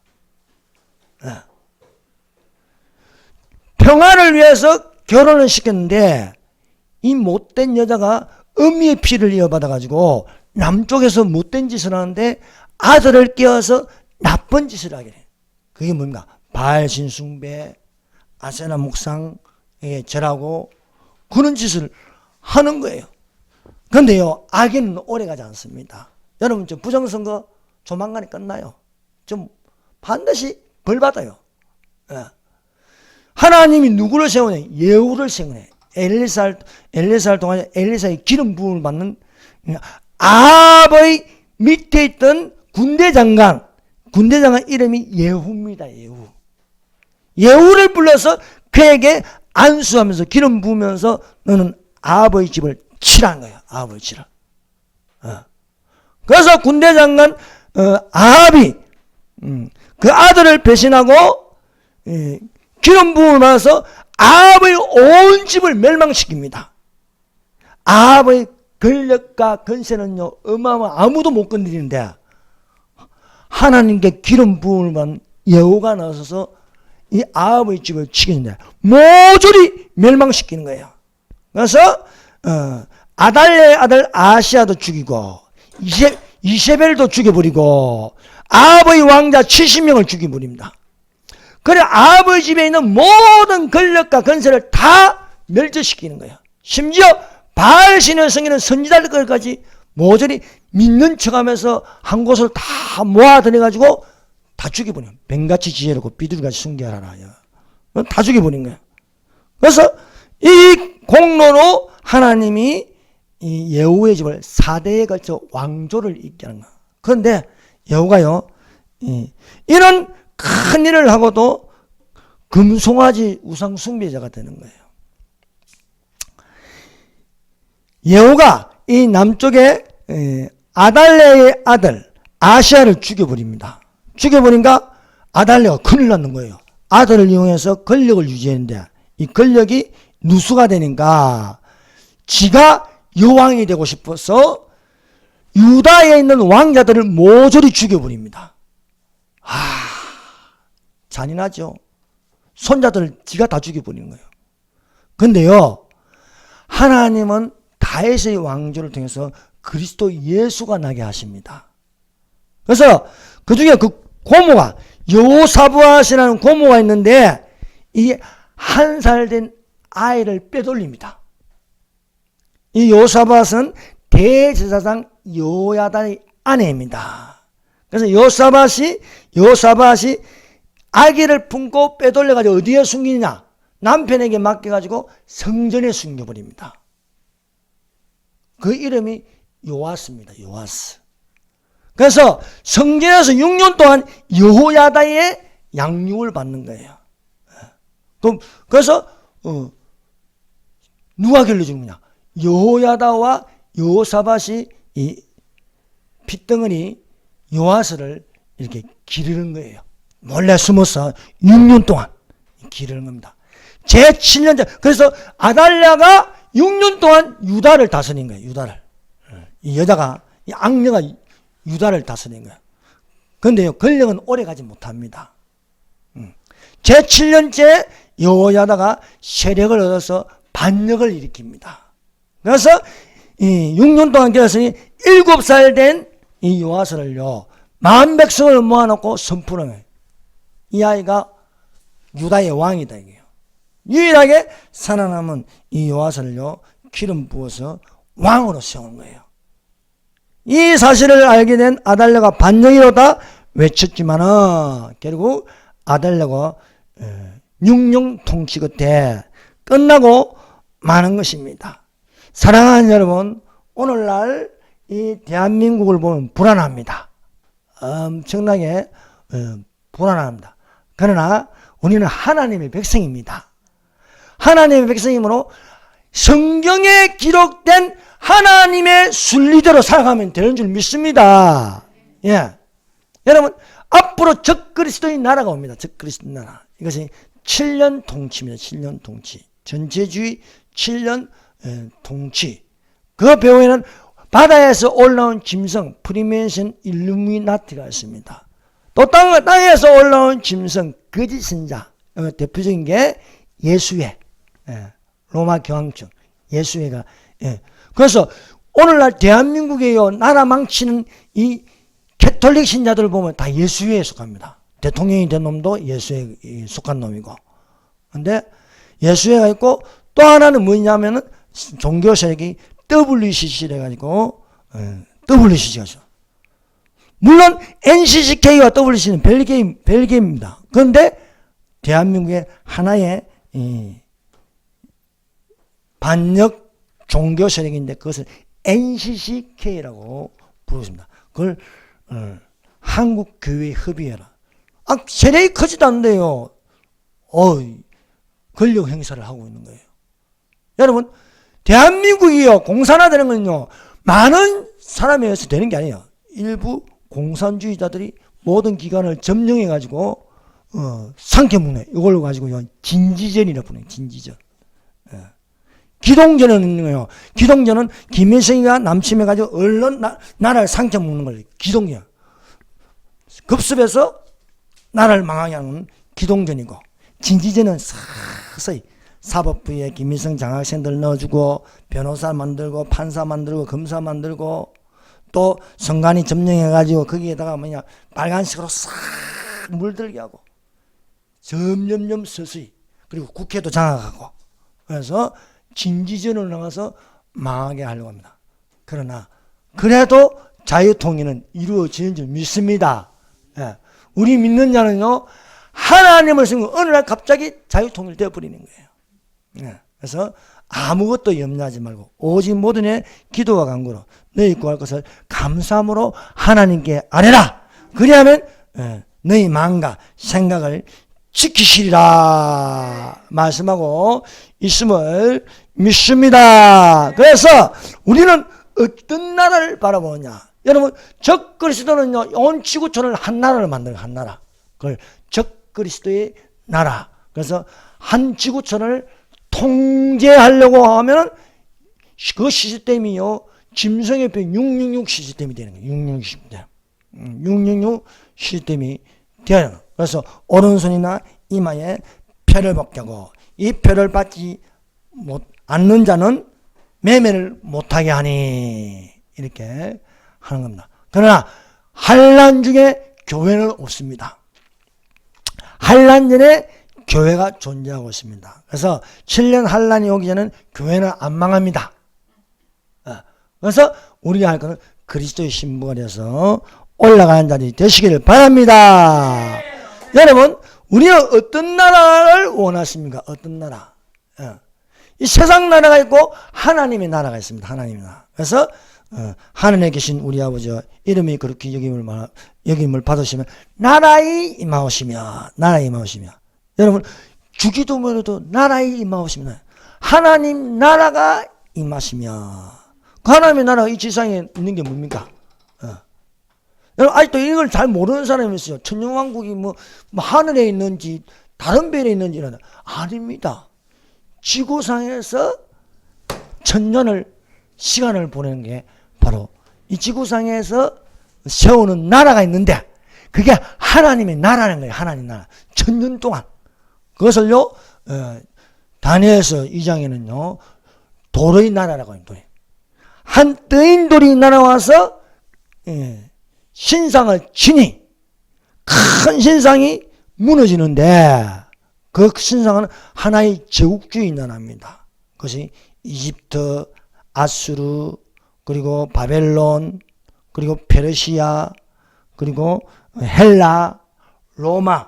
평화를 위해서 결혼을 시켰는데 이 못된 여자가 음미의 피를 이어받아가지고 남쪽에서 못된 짓을 하는데 아들을 깨어서 나쁜 짓을 하게 돼요. 그게 뭡니까? 바알 신숭배, 아세라 목상에 절하고 그런 짓을 하는 거예요. 그런데요, 악에는 오래가지 않습니다. 여러분, 저 부정선거 조만간에 끝나요. 좀 반드시 벌 받아요. 하나님이 누구를 세우냐? 예후를 세우네. 엘리사를 통하여 엘리사의 기름 부음을 받는 아합의 밑에 있던 군대장관 이름이 예후입니다. 예후를 불러서 그에게 안수하면서 기름 부으면서 너는 아합의 집을 치라는 거예요. 아합의 집을. 그래서 군대장관 아합이 그 아들을 배신하고 기름 부음을 받아서 아합의 온 집을 멸망시킵니다. 아합의 권력과 권세는요 어마어마 아무도 못 건드리는데 하나님께 기름 부음을 받은 예후가 나서서 이 아합의 집을 치겠는데 모조리 멸망시키는 거예요. 그래서 아달랴의 아들 아하시아도 죽이고 이세벨도 죽여버리고 아합의 왕자 70명을 죽여버립니다. 그래 아합의 집에 있는 모든 권력과 건설을 다 멸절시키는 거예요. 심지어 바알신의 성에는 선지자들까지 모조리 믿는 척하면서 한 곳을 다 모아들여가지고 다 죽여버려요. 뱀같이 지혜롭고 비둘기같이 순결하라. 다 죽여버린 거예요. 그래서 이 공로로 하나님이 이 예후의 집을 4대에 걸쳐 왕조를 잇게 하는 거예요. 그런데 예후가요, 이런 큰 일을 하고도 금송아지 우상 숭배자가 되는 거예요. 예후가 이 남쪽에 아달랴의 아들 아시아를 죽여버립니다. 죽여버리니까 아달랴가 큰일 났는 거예요. 아들을 이용해서 권력을 유지했는데 이 권력이 누수가 되니까 지가 여왕이 되고 싶어서 유다에 있는 왕자들을 모조리 죽여버립니다. 잔인하죠. 손자들을 지가 다 죽여버리는 거예요. 근데요, 하나님은 다윗의 왕조를 통해서 그리스도 예수가 나게 하십니다. 그래서 그 중에 그 고모가 여호사밧이라는 고모가 있는데 이 1살 된 아이를 빼돌립니다. 이 여호사밧은 대제사장 여호야다의 아내입니다. 그래서 여호사밧이 아기를 품고 빼돌려가지고 어디에 숨기느냐? 남편에게 맡겨가지고 성전에 숨겨버립니다. 그 이름이 요아스입니다. 요아스. 그래서 성전에서 6년 동안 여호야다의 양육을 받는 거예요. 그래서 누가 길러준 거냐? 여호야다와 여호사밧이 이 핏덩어리 요아스를 이렇게 기르는 거예요. 몰래 숨어서 6년 동안 기르는 겁니다. 제 7년째. 그래서 아달랴가 6년 동안 유다를 다스린 거예요. 유다를. 이 여자가, 이 악녀가 유다를 다스린 거예요. 그런데요, 권력은 오래 가지 못합니다. 제 7년째 여호야다가 세력을 얻어서 반역을 일으킵니다. 그래서 이 6년 동안 기다렸으니 7살 된 이 요아스를요, 만 백성을 모아놓고 선포를 해요. 이 아이가 유다의 왕이다 이게요. 유일하게 살아남은 이 요아스를요, 기름 부어서 왕으로 세운 거예요. 이 사실을 알게 된 아달랴가 반역이로다 외쳤지만은 결국 아달랴가 6년 통치 끝에 끝나고 마는 것입니다. 사랑하는 여러분, 오늘날 이 대한민국을 보면 불안합니다. 엄청나게 불안합니다. 그러나 우리는 하나님의 백성입니다. 하나님의 백성이므로 성경에 기록된 하나님의 순리대로 살아가면 되는 줄 믿습니다. 예. 여러분, 앞으로 적그리스도의 나라가 옵니다. 적그리스도의 나라. 이것이 7년 통치입니다. 7년 통치. 전체주의 7년 통치. 그 배후에는 바다에서 올라온 짐승, 프리메이션 일루미나티가 있습니다. 또 땅에서 올라온 짐승, 거짓 선자. 대표적인 게 예수회, 로마 교황청, 예수회가. 그래서 오늘날 대한민국에요, 나라 망치는 이 캐톨릭 신자들을 보면 다 예수회에 속합니다. 대통령이 된 놈도 예수회에 속한 놈이고. 근데 예수회가 있고 또 하나는 뭐냐면은 종교 세력이 WCC를 해가지고, WCC가 있어. 물론 NCCK와 WCC는 별개입니다. 그런데 대한민국의 하나의 반역 종교 세력인데 그것을 NCCK라고 부르습니다. 그걸 한국교회협의회라. 세력이 크지도 않는데요. 권력 행사를 하고 있는 거예요. 여러분, 대한민국이요, 공산화되는 건요, 많은 사람에 의해서 되는 게 아니에요. 일부 공산주의자들이 모든 기관을 점령해가지고, 삼켜먹네. 이걸 가지고요, 진지전이라고 부르는 진지전. 기동전은 있는 거예요. 기동전은 김일성이가 남침해가지고 언론 나라를 삼켜먹는 걸 기동이야. 급습해서 나라를 망하게 하는 기동전이고, 진지전은 서서히 사법부에 김일성 장학생들 넣어주고 변호사 만들고 판사 만들고 검사 만들고 또 선관위 점령해가지고 거기에다가 뭐냐 빨간색으로 싹 물들게 하고 점점점 서서히 그리고 국회도 장악하고 그래서 진지전으로 나가서 망하게 하려고 합니다. 그러나 그래도 자유통일은 이루어지는 줄 믿습니다. 우리 믿는 자는요 하나님을 쓰고 어느 날 갑자기 자유통일 되어버리는 거예요. 그래서 아무것도 염려하지 말고 오직 모든 의 기도와 간구로 너희 구할 것을 감사함으로 하나님께 아뢰라. 그리하면 너희 마음과 생각을 지키시리라 말씀하고 있음을 믿습니다. 그래서 우리는 어떤 나라를 바라보느냐. 여러분 적그리스도는요 온 지구촌을 한 나라를 만드는 한 나라. 그걸 적그리스도의 나라. 그래서 한 지구촌을 통제하려고 하면 그 시스템이요 짐승협회 666 시스템이 되는 거예요. 666 시스템. 666 시스템이 되는 거예요. 그래서 오른손이나 이마에 표를 벗기고 이 표를 받지 않는 자는 매매를 못하게 하니 이렇게 하는 겁니다. 그러나 환난 중에 교회는 없습니다. 환난 전에 교회가 존재하고 있습니다. 그래서 7년 환난이 오기 전에는 교회는 안 망합니다. 그래서 우리가 할 것은 그리스도의 신부가 되어서 올라가는 자들이 되시기를 바랍니다. 여러분 우리는 어떤 나라를 원하십니까? 어떤 나라? 이 세상 나라가 있고 하나님의 나라가 있습니다. 하나님의 나라. 그래서 하늘에 계신 우리 아버지 이름이 그렇게 여김을 받으시면 나라의 임하오시며 나라의 임하오시며 여러분 주기도문에도 나라의 임하오시며 하나님 나라가 임하시며 그 하나님의 나라가 이 지상에 있는 게 뭡니까? 여러분 아직도 이걸 잘 모르는 사람이 있어요. 천년왕국이 뭐 하늘에 있는지 다른 별에 있는지는 아닙니다. 지구상에서 천년을 시간을 보내는 게 바로 이 지구상에서 세우는 나라가 있는데 그게 하나님의 나라는 거예요. 하나님 나라. 천년 동안. 그것을요 다니엘서 2장에는요 돌의 나라라고 해요. 한 뜨인돌이 날아와서 신상을 치니 큰 신상이 무너지는데 그 신상은 하나의 제국주의 나라입니다. 그것이 이집트, 아수르, 그리고 바벨론, 그리고 페르시아, 그리고 헬라, 로마,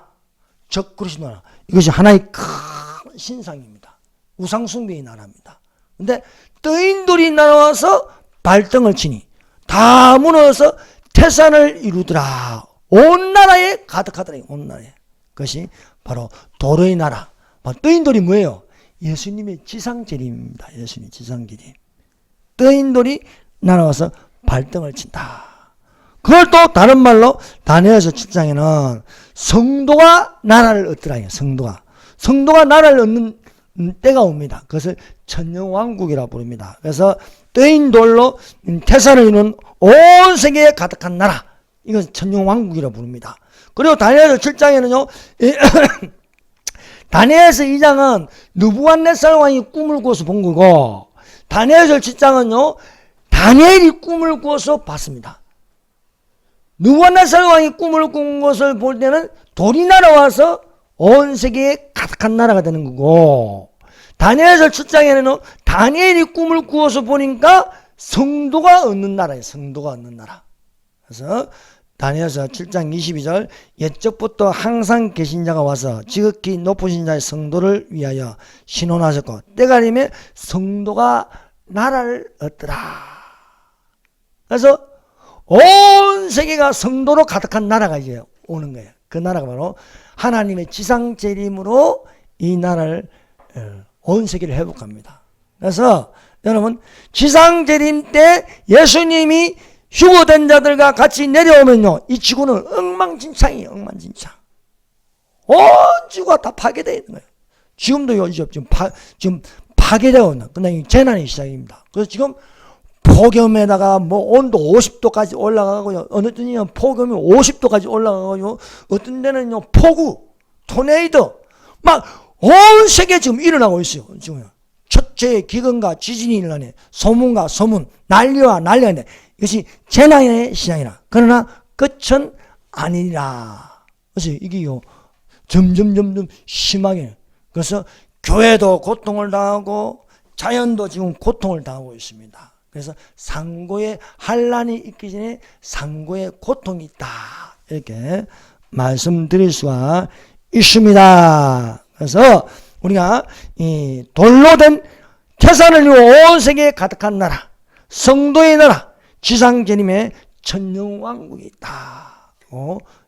적그리스도 나라. 이것이 하나의 큰 신상입니다. 우상숭배의 나라입니다. 근데 뜨인돌이 날아와서 발등을 치니 다 무너져서 태산을 이루더라. 온 나라에 가득하더라. 온 나라에. 그것이 바로 도로의 나라. 뜨인돌이 뭐예요? 예수님의 지상재림입니다. 예수님의 지상재림. 뜨인돌이 날아와서 발등을 친다. 그걸 또 다른 말로 다니엘서 7장에는 성도가 나라를 얻더라. 성도가 나라를 얻는 때가 옵니다. 그것을 천년왕국이라고 부릅니다. 그래서 뜨인 돌로 태산을 이루는 온 세계에 가득한 나라. 이것은 천년왕국이라고 부릅니다. 그리고 다니엘서 7장에는요 다니엘서 2장은 느부갓네살 왕이 꿈을 꾸어서 본 거고 다니엘서 7장은요 다니엘이 꿈을 꾸어서 봤습니다. 느부갓네살 왕이 꿈을 꾼 것을 볼 때는 돌이 날아와서 온 세계에 가득한 나라가 되는 거고 다니엘서 7장에는 다니엘이 꿈을 꾸어서 보니까 성도가 얻는 나라예요. 성도가 얻는 나라. 그래서 다니엘서 7장 22절 옛적부터 항상 계신 자가 와서 지극히 높으신 자의 성도를 위하여 신원하셨고 때가 되면 성도가 나라를 얻더라. 그래서 온 세계가 성도로 가득한 나라가 이제 오는 거예요. 그 나라가 바로 하나님의 지상재림으로 이 나라를 온 세계를 회복합니다. 그래서 여러분 지상재림 때 예수님이 휴거된 자들과 같이 내려오면요 이 지구는 엉망진창이에요. 엉망진창. 온 지구가 다 파괴되어 있는 거예요. 지금도 지금 파괴되어 있는 그냥 재난의 시작입니다. 그래서 지금 폭염에다가 뭐 온도 50도까지 올라가고요. 어느 때는 폭염이 50도까지 올라가고요. 어떤 데는요 폭우, 토네이도 막 온 세계 지금 일어나고 있어요. 지금 첫째 기근과 지진이 일어나네. 소문과 소문, 난리와 난리인데 이것이 재난의 시작이라. 그러나 끝은 아니라. 그래서 이게요 점점 심하게. 그래서 교회도 고통을 당하고 자연도 지금 고통을 당하고 있습니다. 그래서 상고의 환난이 있기 전에 상고의 고통이 있다. 이렇게 말씀드릴 수가 있습니다. 그래서 우리가 이 돌로 된 태산을 이루어 온 세계에 가득한 나라, 성도의 나라, 지상재림의 천년왕국이 있다.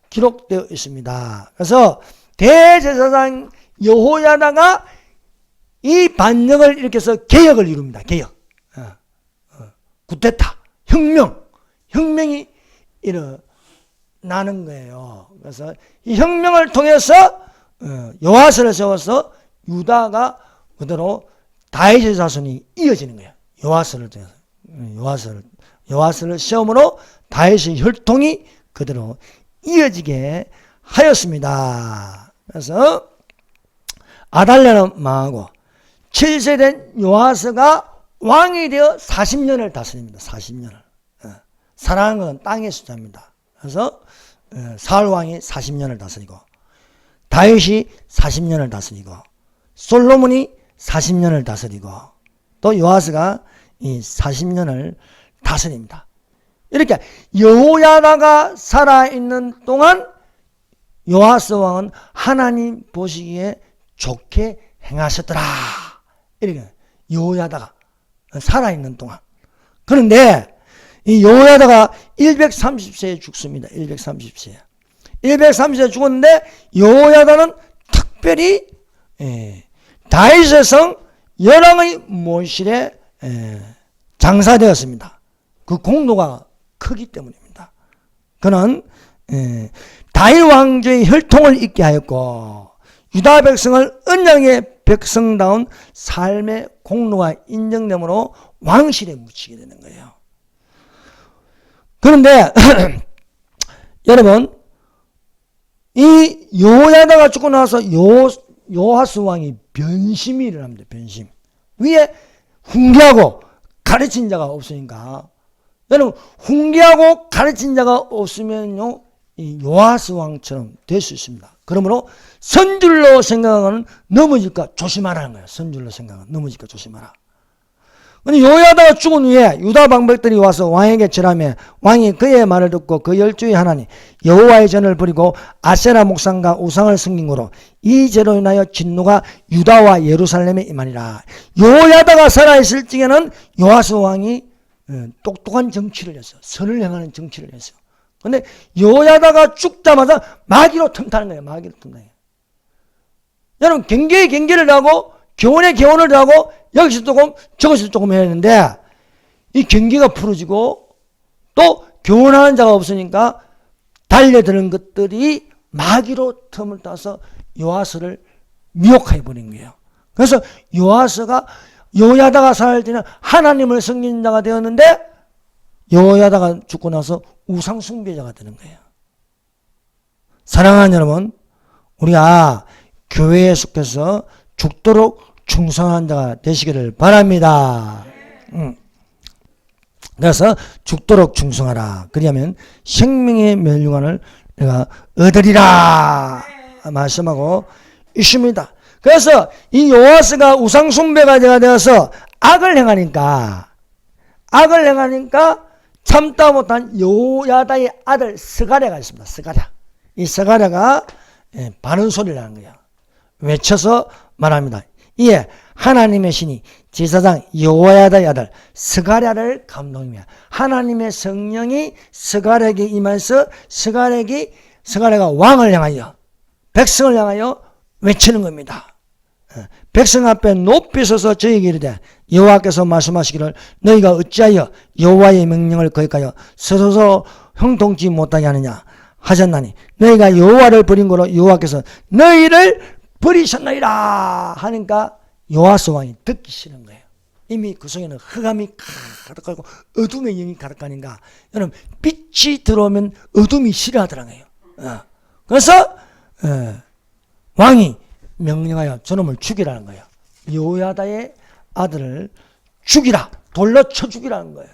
기록되어 있습니다. 그래서 대제사장 여호야다가 이 반역을 일으켜서 개혁을 이룹니다. 개혁. 구테타, 혁명이 일어나는 거예요. 그래서 이 혁명을 통해서 요아스를 세워서 유다가 그대로 다윗의 자손이 이어지는 거예요. 요아스를 통해서. 요아스를 세움으로 다윗의 혈통이 그대로 이어지게 하였습니다. 그래서 아달랴는 망하고 7세 된 요아스가 왕이 되어 40년을 다스립니다. 40년을. 사라는 것은 땅의 숫자입니다. 그래서 사울 왕이 40년을 다스리고 다윗이 40년을 다스리고 솔로몬이 40년을 다스리고 또 요아스가 이 40년을 다스립니다. 이렇게 여호야다가 살아있는 동안 요아스 왕은 하나님 보시기에 좋게 행하셨더라. 이렇게 여호야다가 살아있는 동안. 그런데 이 여호야다가 130세에 죽습니다. 130세에. 130세에 죽었는데 여호야다는 특별히 다윗의 성 열왕의 모실에 장사되었습니다. 그 공로가 크기 때문입니다. 그는 다윗 왕조의 혈통을 잇게 하였고 유다 백성을 언약의 백성다운 삶의 공로가 인정되므로 왕실에 묻히게 되는 거예요. 그런데 여러분 이 여호야다가 죽고 나서 요아스 왕이 변심이 일어납니다. 변심. 위에 훈계하고 가르친 자가 없으니까 여러분 훈계하고 가르친 자가 없으면요 이 요아스 왕처럼 될 수 있습니다. 그러므로 선줄로 생각하는 넘어질까 조심하라는 거예요. 선줄로 생각하는 넘어질까 조심하라. 근데 요야다가 죽은 후에 유다 방백들이 와서 왕에게 절하며 왕이 그의 말을 듣고 그 열주의 하나님 여호와의 전을 버리고 아세라 목상과 우상을 섬긴 거로 이 죄로 인하여 진노가 유다와 예루살렘에 임하니라. 요야다가 살아있을 적에는 요아스 왕이 똑똑한 정치를 했어요. 선을 행하는 정치를 했어요. 근데 요야다가 죽자마자 마귀로 틈타는 거예요. 마귀로 틈타는 거예요. 여러분 경계에 경계를 하고 교훈에 교훈을 하고 여기서 조금 저기서 조금 해야 되는데 이 경계가 풀어지고 또 교훈하는 자가 없으니까 달려드는 것들이 마귀로 틈을 따서 요아스를 미혹해 버린 거예요. 그래서 요야다가 살 때는 하나님을 섬기는 자가 되었는데 요야다가 죽고 나서 우상 숭배자가 되는 거예요. 사랑하는 여러분, 우리가 교회에 속해서 죽도록 충성한 자가 되시기를 바랍니다. 그래서 죽도록 충성하라. 그리하면 생명의 멸류관을 내가 얻으리라 말씀하고 있습니다. 그래서 이 요아스가 우상 숭배가 되어서 악을 행하니까 참다 못한 요야다의 아들 스가랴가 있습니다. 이 스가랴가 바른 소리를 하는 거예요. 외쳐서 말합니다. 이에 하나님의 신이 제사장 여호야다의 아들 스가랴를 감동이며 하나님의 성령이 스가랴에게 임해서 스가랴가 왕을 향하여 백성을 향하여 외치는 겁니다. 백성 앞에 높이 서서 저에게 이르되 여호와께서 말씀하시기를 너희가 어찌하여 여호와의 명령을 거역하여 서서 형통치 못하게 하느냐 하셨나니 너희가 여호와를 버린 거로 여호와께서 너희를 버리셨나이다 하니까 요아스 왕이 듣기 싫은 거예요. 이미 그 속에는 흑암이 가득하고 어둠의 영이 가득하니까 여러분 빛이 들어오면 어둠이 싫어하더라고요. 그래서 왕이 명령하여 저놈을 죽이라는 거예요. 요야다의 아들을 죽이라, 돌로 쳐 죽이라는 거예요.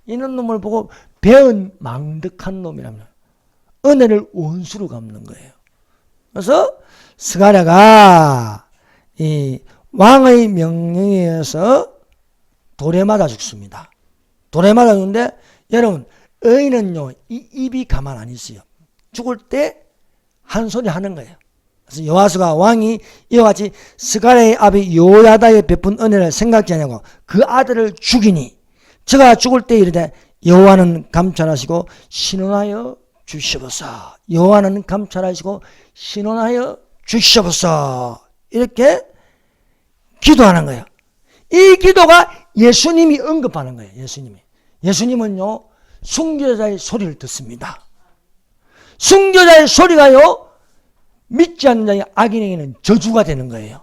이런 놈을 보고 배은 망득한 놈이라면 은혜를 원수로 갚는 거예요. 그래서 스가랴가 이 왕의 명령에 의해서 돌에 맞아 죽습니다. 돌에 맞아 죽는데 여러분 의인은요 이 입이 가만 안 있어요. 죽을 때 한 소리 하는 거예요. 그래서 여호와스가 왕이 이와 같이 스가랴의 아비 요야다에 베푼 은혜를 생각지 않냐고 그 아들을 죽이니 저가 죽을 때 이르되 여호와는 감찰하시고 신원하여 주시옵소서. 여호와는 감찰하시고 신원하여 주시옵소서. 이렇게 기도하는 거예요. 이 기도가 예수님이 언급하는 거예요. 예수님은요 순교자의 소리를 듣습니다. 순교자의 소리가요 믿지 않는 자의 악인에게는 저주가 되는 거예요.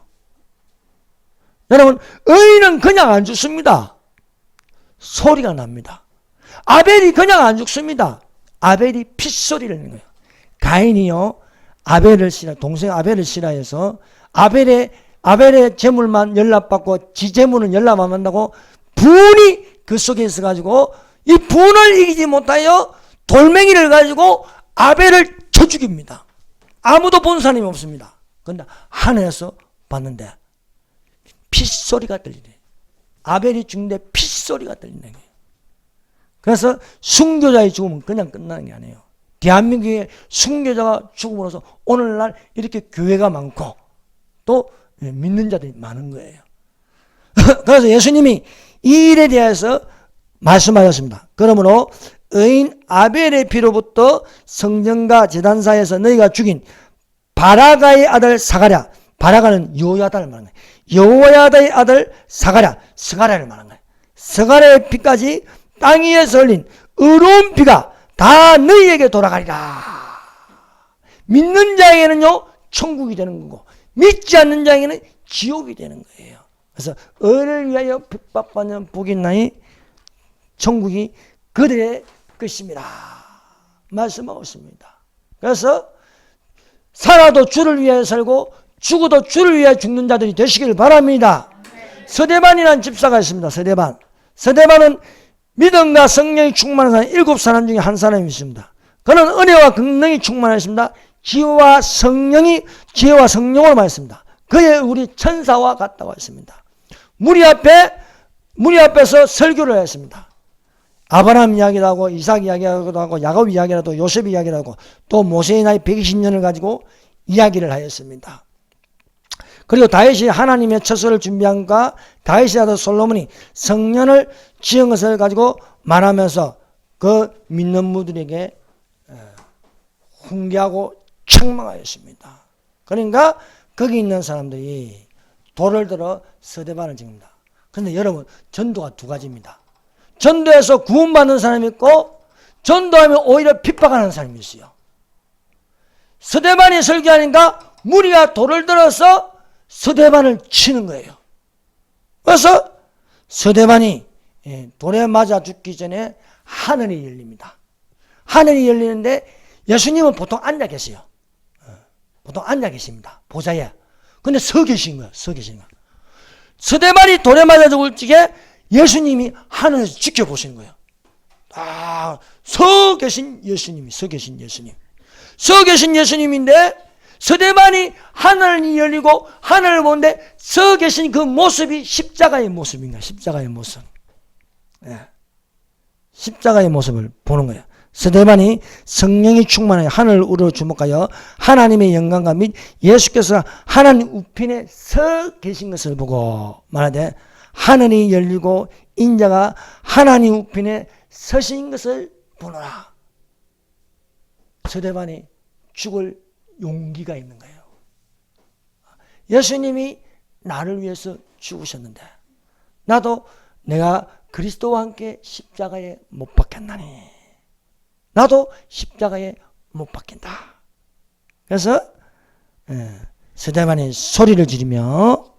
여러분, 의인은 그냥 안 죽습니다. 소리가 납니다. 아벨이 그냥 안 죽습니다. 아벨이 핏소리를 내는 거예요. 가인이요 아벨을 싫어, 동생 아벨을 싫어해서 아벨의 재물만 연락받고 지 재물은 연락 안 한다고 분이 그 속에 있어가지고 이 분을 이기지 못하여 돌멩이를 가지고 아벨을 쳐 죽입니다. 아무도 본 사람이 없습니다. 그런데 하늘에서 봤는데 핏소리가 들리네. 아벨이 죽는데 핏소리가 들리는 거예요. 그래서 순교자의 죽음은 그냥 끝나는 게 아니에요. 대한민국의 순교자가 죽음으로써 오늘날 이렇게 교회가 많고 또 믿는 자들이 많은 거예요. 그래서 예수님이 이 일에 대해서 말씀하셨습니다. 그러므로 의인 아벨의 피로부터 성전과 제단사에서 너희가 죽인 바라가의 아들 사가랴, 바라가는 요야다를 말하는 거예요. 요야다의 아들 사가랴, 스가랴를 말하는 거예요. 스가랴의 피까지 땅 위에서 흘린 의로운 피가 다 너희에게 돌아가리라. 믿는 자에게는요 천국이 되는 거고 믿지 않는 자에게는 지옥이 되는 거예요. 그래서 의를 위하여 핍박받는 복이 있나니 천국이 그들의 것입니다. 말씀하고 있습니다. 그래서 살아도 주를 위하여 살고 죽어도 주를 위하여 죽는 자들이 되시길 바랍니다. 서대반이라는 집사가 있습니다. 서대반은 믿음과 성령이 충만한 사람 7사람 중에 한 사람이 있습니다. 그는 은혜와 긍정이 충만하십니다. 지혜와 성령으로 말했습니다. 그의 우리 천사와 같다고 했습니다. 무리 앞에서 설교를 했습니다. 아브라함 이야기도 하고 이삭 이야기도 하고 야곱 이야기도 하고 요셉 이야기도 하고 또 모세의 나이 120년을 가지고 이야기를 하였습니다. 그리고 다윗이 하나님의 처소를 준비한과 다윗의 아들 솔로몬이 성전을 지은 것을 가지고 말하면서 그 믿는 무들에게 훈계하고 책망하였습니다. 그러니까 거기 있는 사람들이 돌을 들어 서대반을 찍는다. 그런데 여러분 전도가 두 가지입니다. 전도해서 구원받는 사람이 있고 전도하면 오히려 핍박하는 사람이 있어요. 서대반이 설교하니까 무리가 돌을 들어서 서대반을 치는 거예요. 그래서 서대반이 돌에 맞아 죽기 전에 하늘이 열립니다. 하늘이 열리는데 예수님은 보통 앉아 계세요. 보통 앉아 계십니다. 보좌에. 근데 서 계신 거예요. 서대반이 돌에 맞아 죽을 적에 예수님이 하늘에서 지켜보시는 거예요. 서 계신 예수님인데 서대반이 하늘이 열리고 하늘을 보는데 서 계신 그 모습이 십자가의 모습인가? 십자가의 모습. 십자가의 모습을 보는 거예요. 서대반이 성령이 충만하여 하늘을 우러러 주목하여 하나님의 영광과 및 예수께서 하나님 우편에 서 계신 것을 보고 말하되 하늘이 열리고 인자가 하나님 우편에 서신 것을 보노라. 서대반이 죽을 용기가 있는 거예요. 예수님이 나를 위해서 죽으셨는데 나도 내가 그리스도와 함께 십자가에 못 박혔나니 나도 십자가에 못 박힌다. 그래서 서대반이 소리를 지르며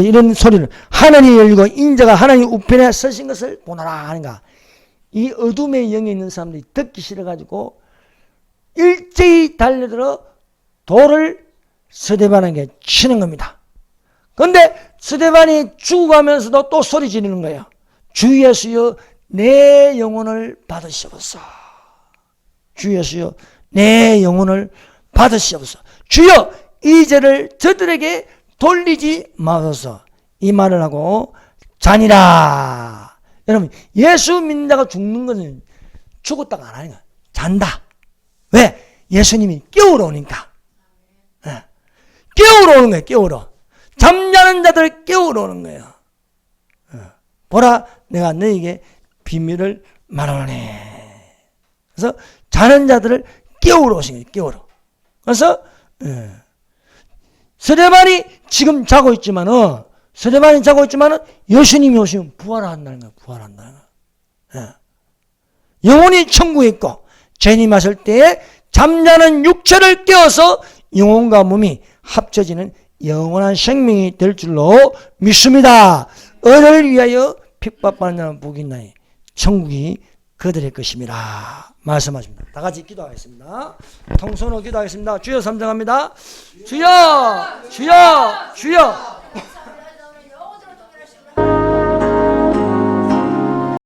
이런 소리를 하늘이 열리고 인자가 하나님 우편에 서신 것을 보노라 하는가. 이 어둠의 영에 있는 사람들이 듣기 싫어가지고 일제히 달려들어 돌을 서대반에게 치는 겁니다. 그런데 서대반이 죽어가면서도 또 소리 지르는 거예요. 주 예수여 내 영혼을 받으시옵소서. 주 예수여 내 영혼을 받으시옵소서. 주여 이 죄를 저들에게 돌리지 마소서. 이 말을 하고 자니라. 여러분 예수 믿는 자가 죽는 것은 죽었다가 안 하는 거야. 잔다. 왜? 예수님이 깨우러 오니까. 깨우러 오는 거예요. 깨우러. 잠자는 자들을 깨우러 오는 거예요. 보라, 내가 너에게 비밀을 말하노니. 그래서 자는 자들을 깨우러 오신 거예요. 깨우러. 그래서 서대만이 지금 자고 있지만은 예수님이 오시면 부활한다는 거예요. 부활한다는 거예요. 영혼이 천국에 있고 재림하실 때에 잠자는 육체를 깨워서 영혼과 몸이 합쳐지는 영원한 생명이 될 줄로 믿습니다. 을을 위하여 핍박받는 자는 복이 있나니 천국이 그들의 것입니다. 말씀하십니다. 다 같이 기도하겠습니다. 통성으로 기도하겠습니다. 주여 삼정합니다. 주여, 주여, 주여.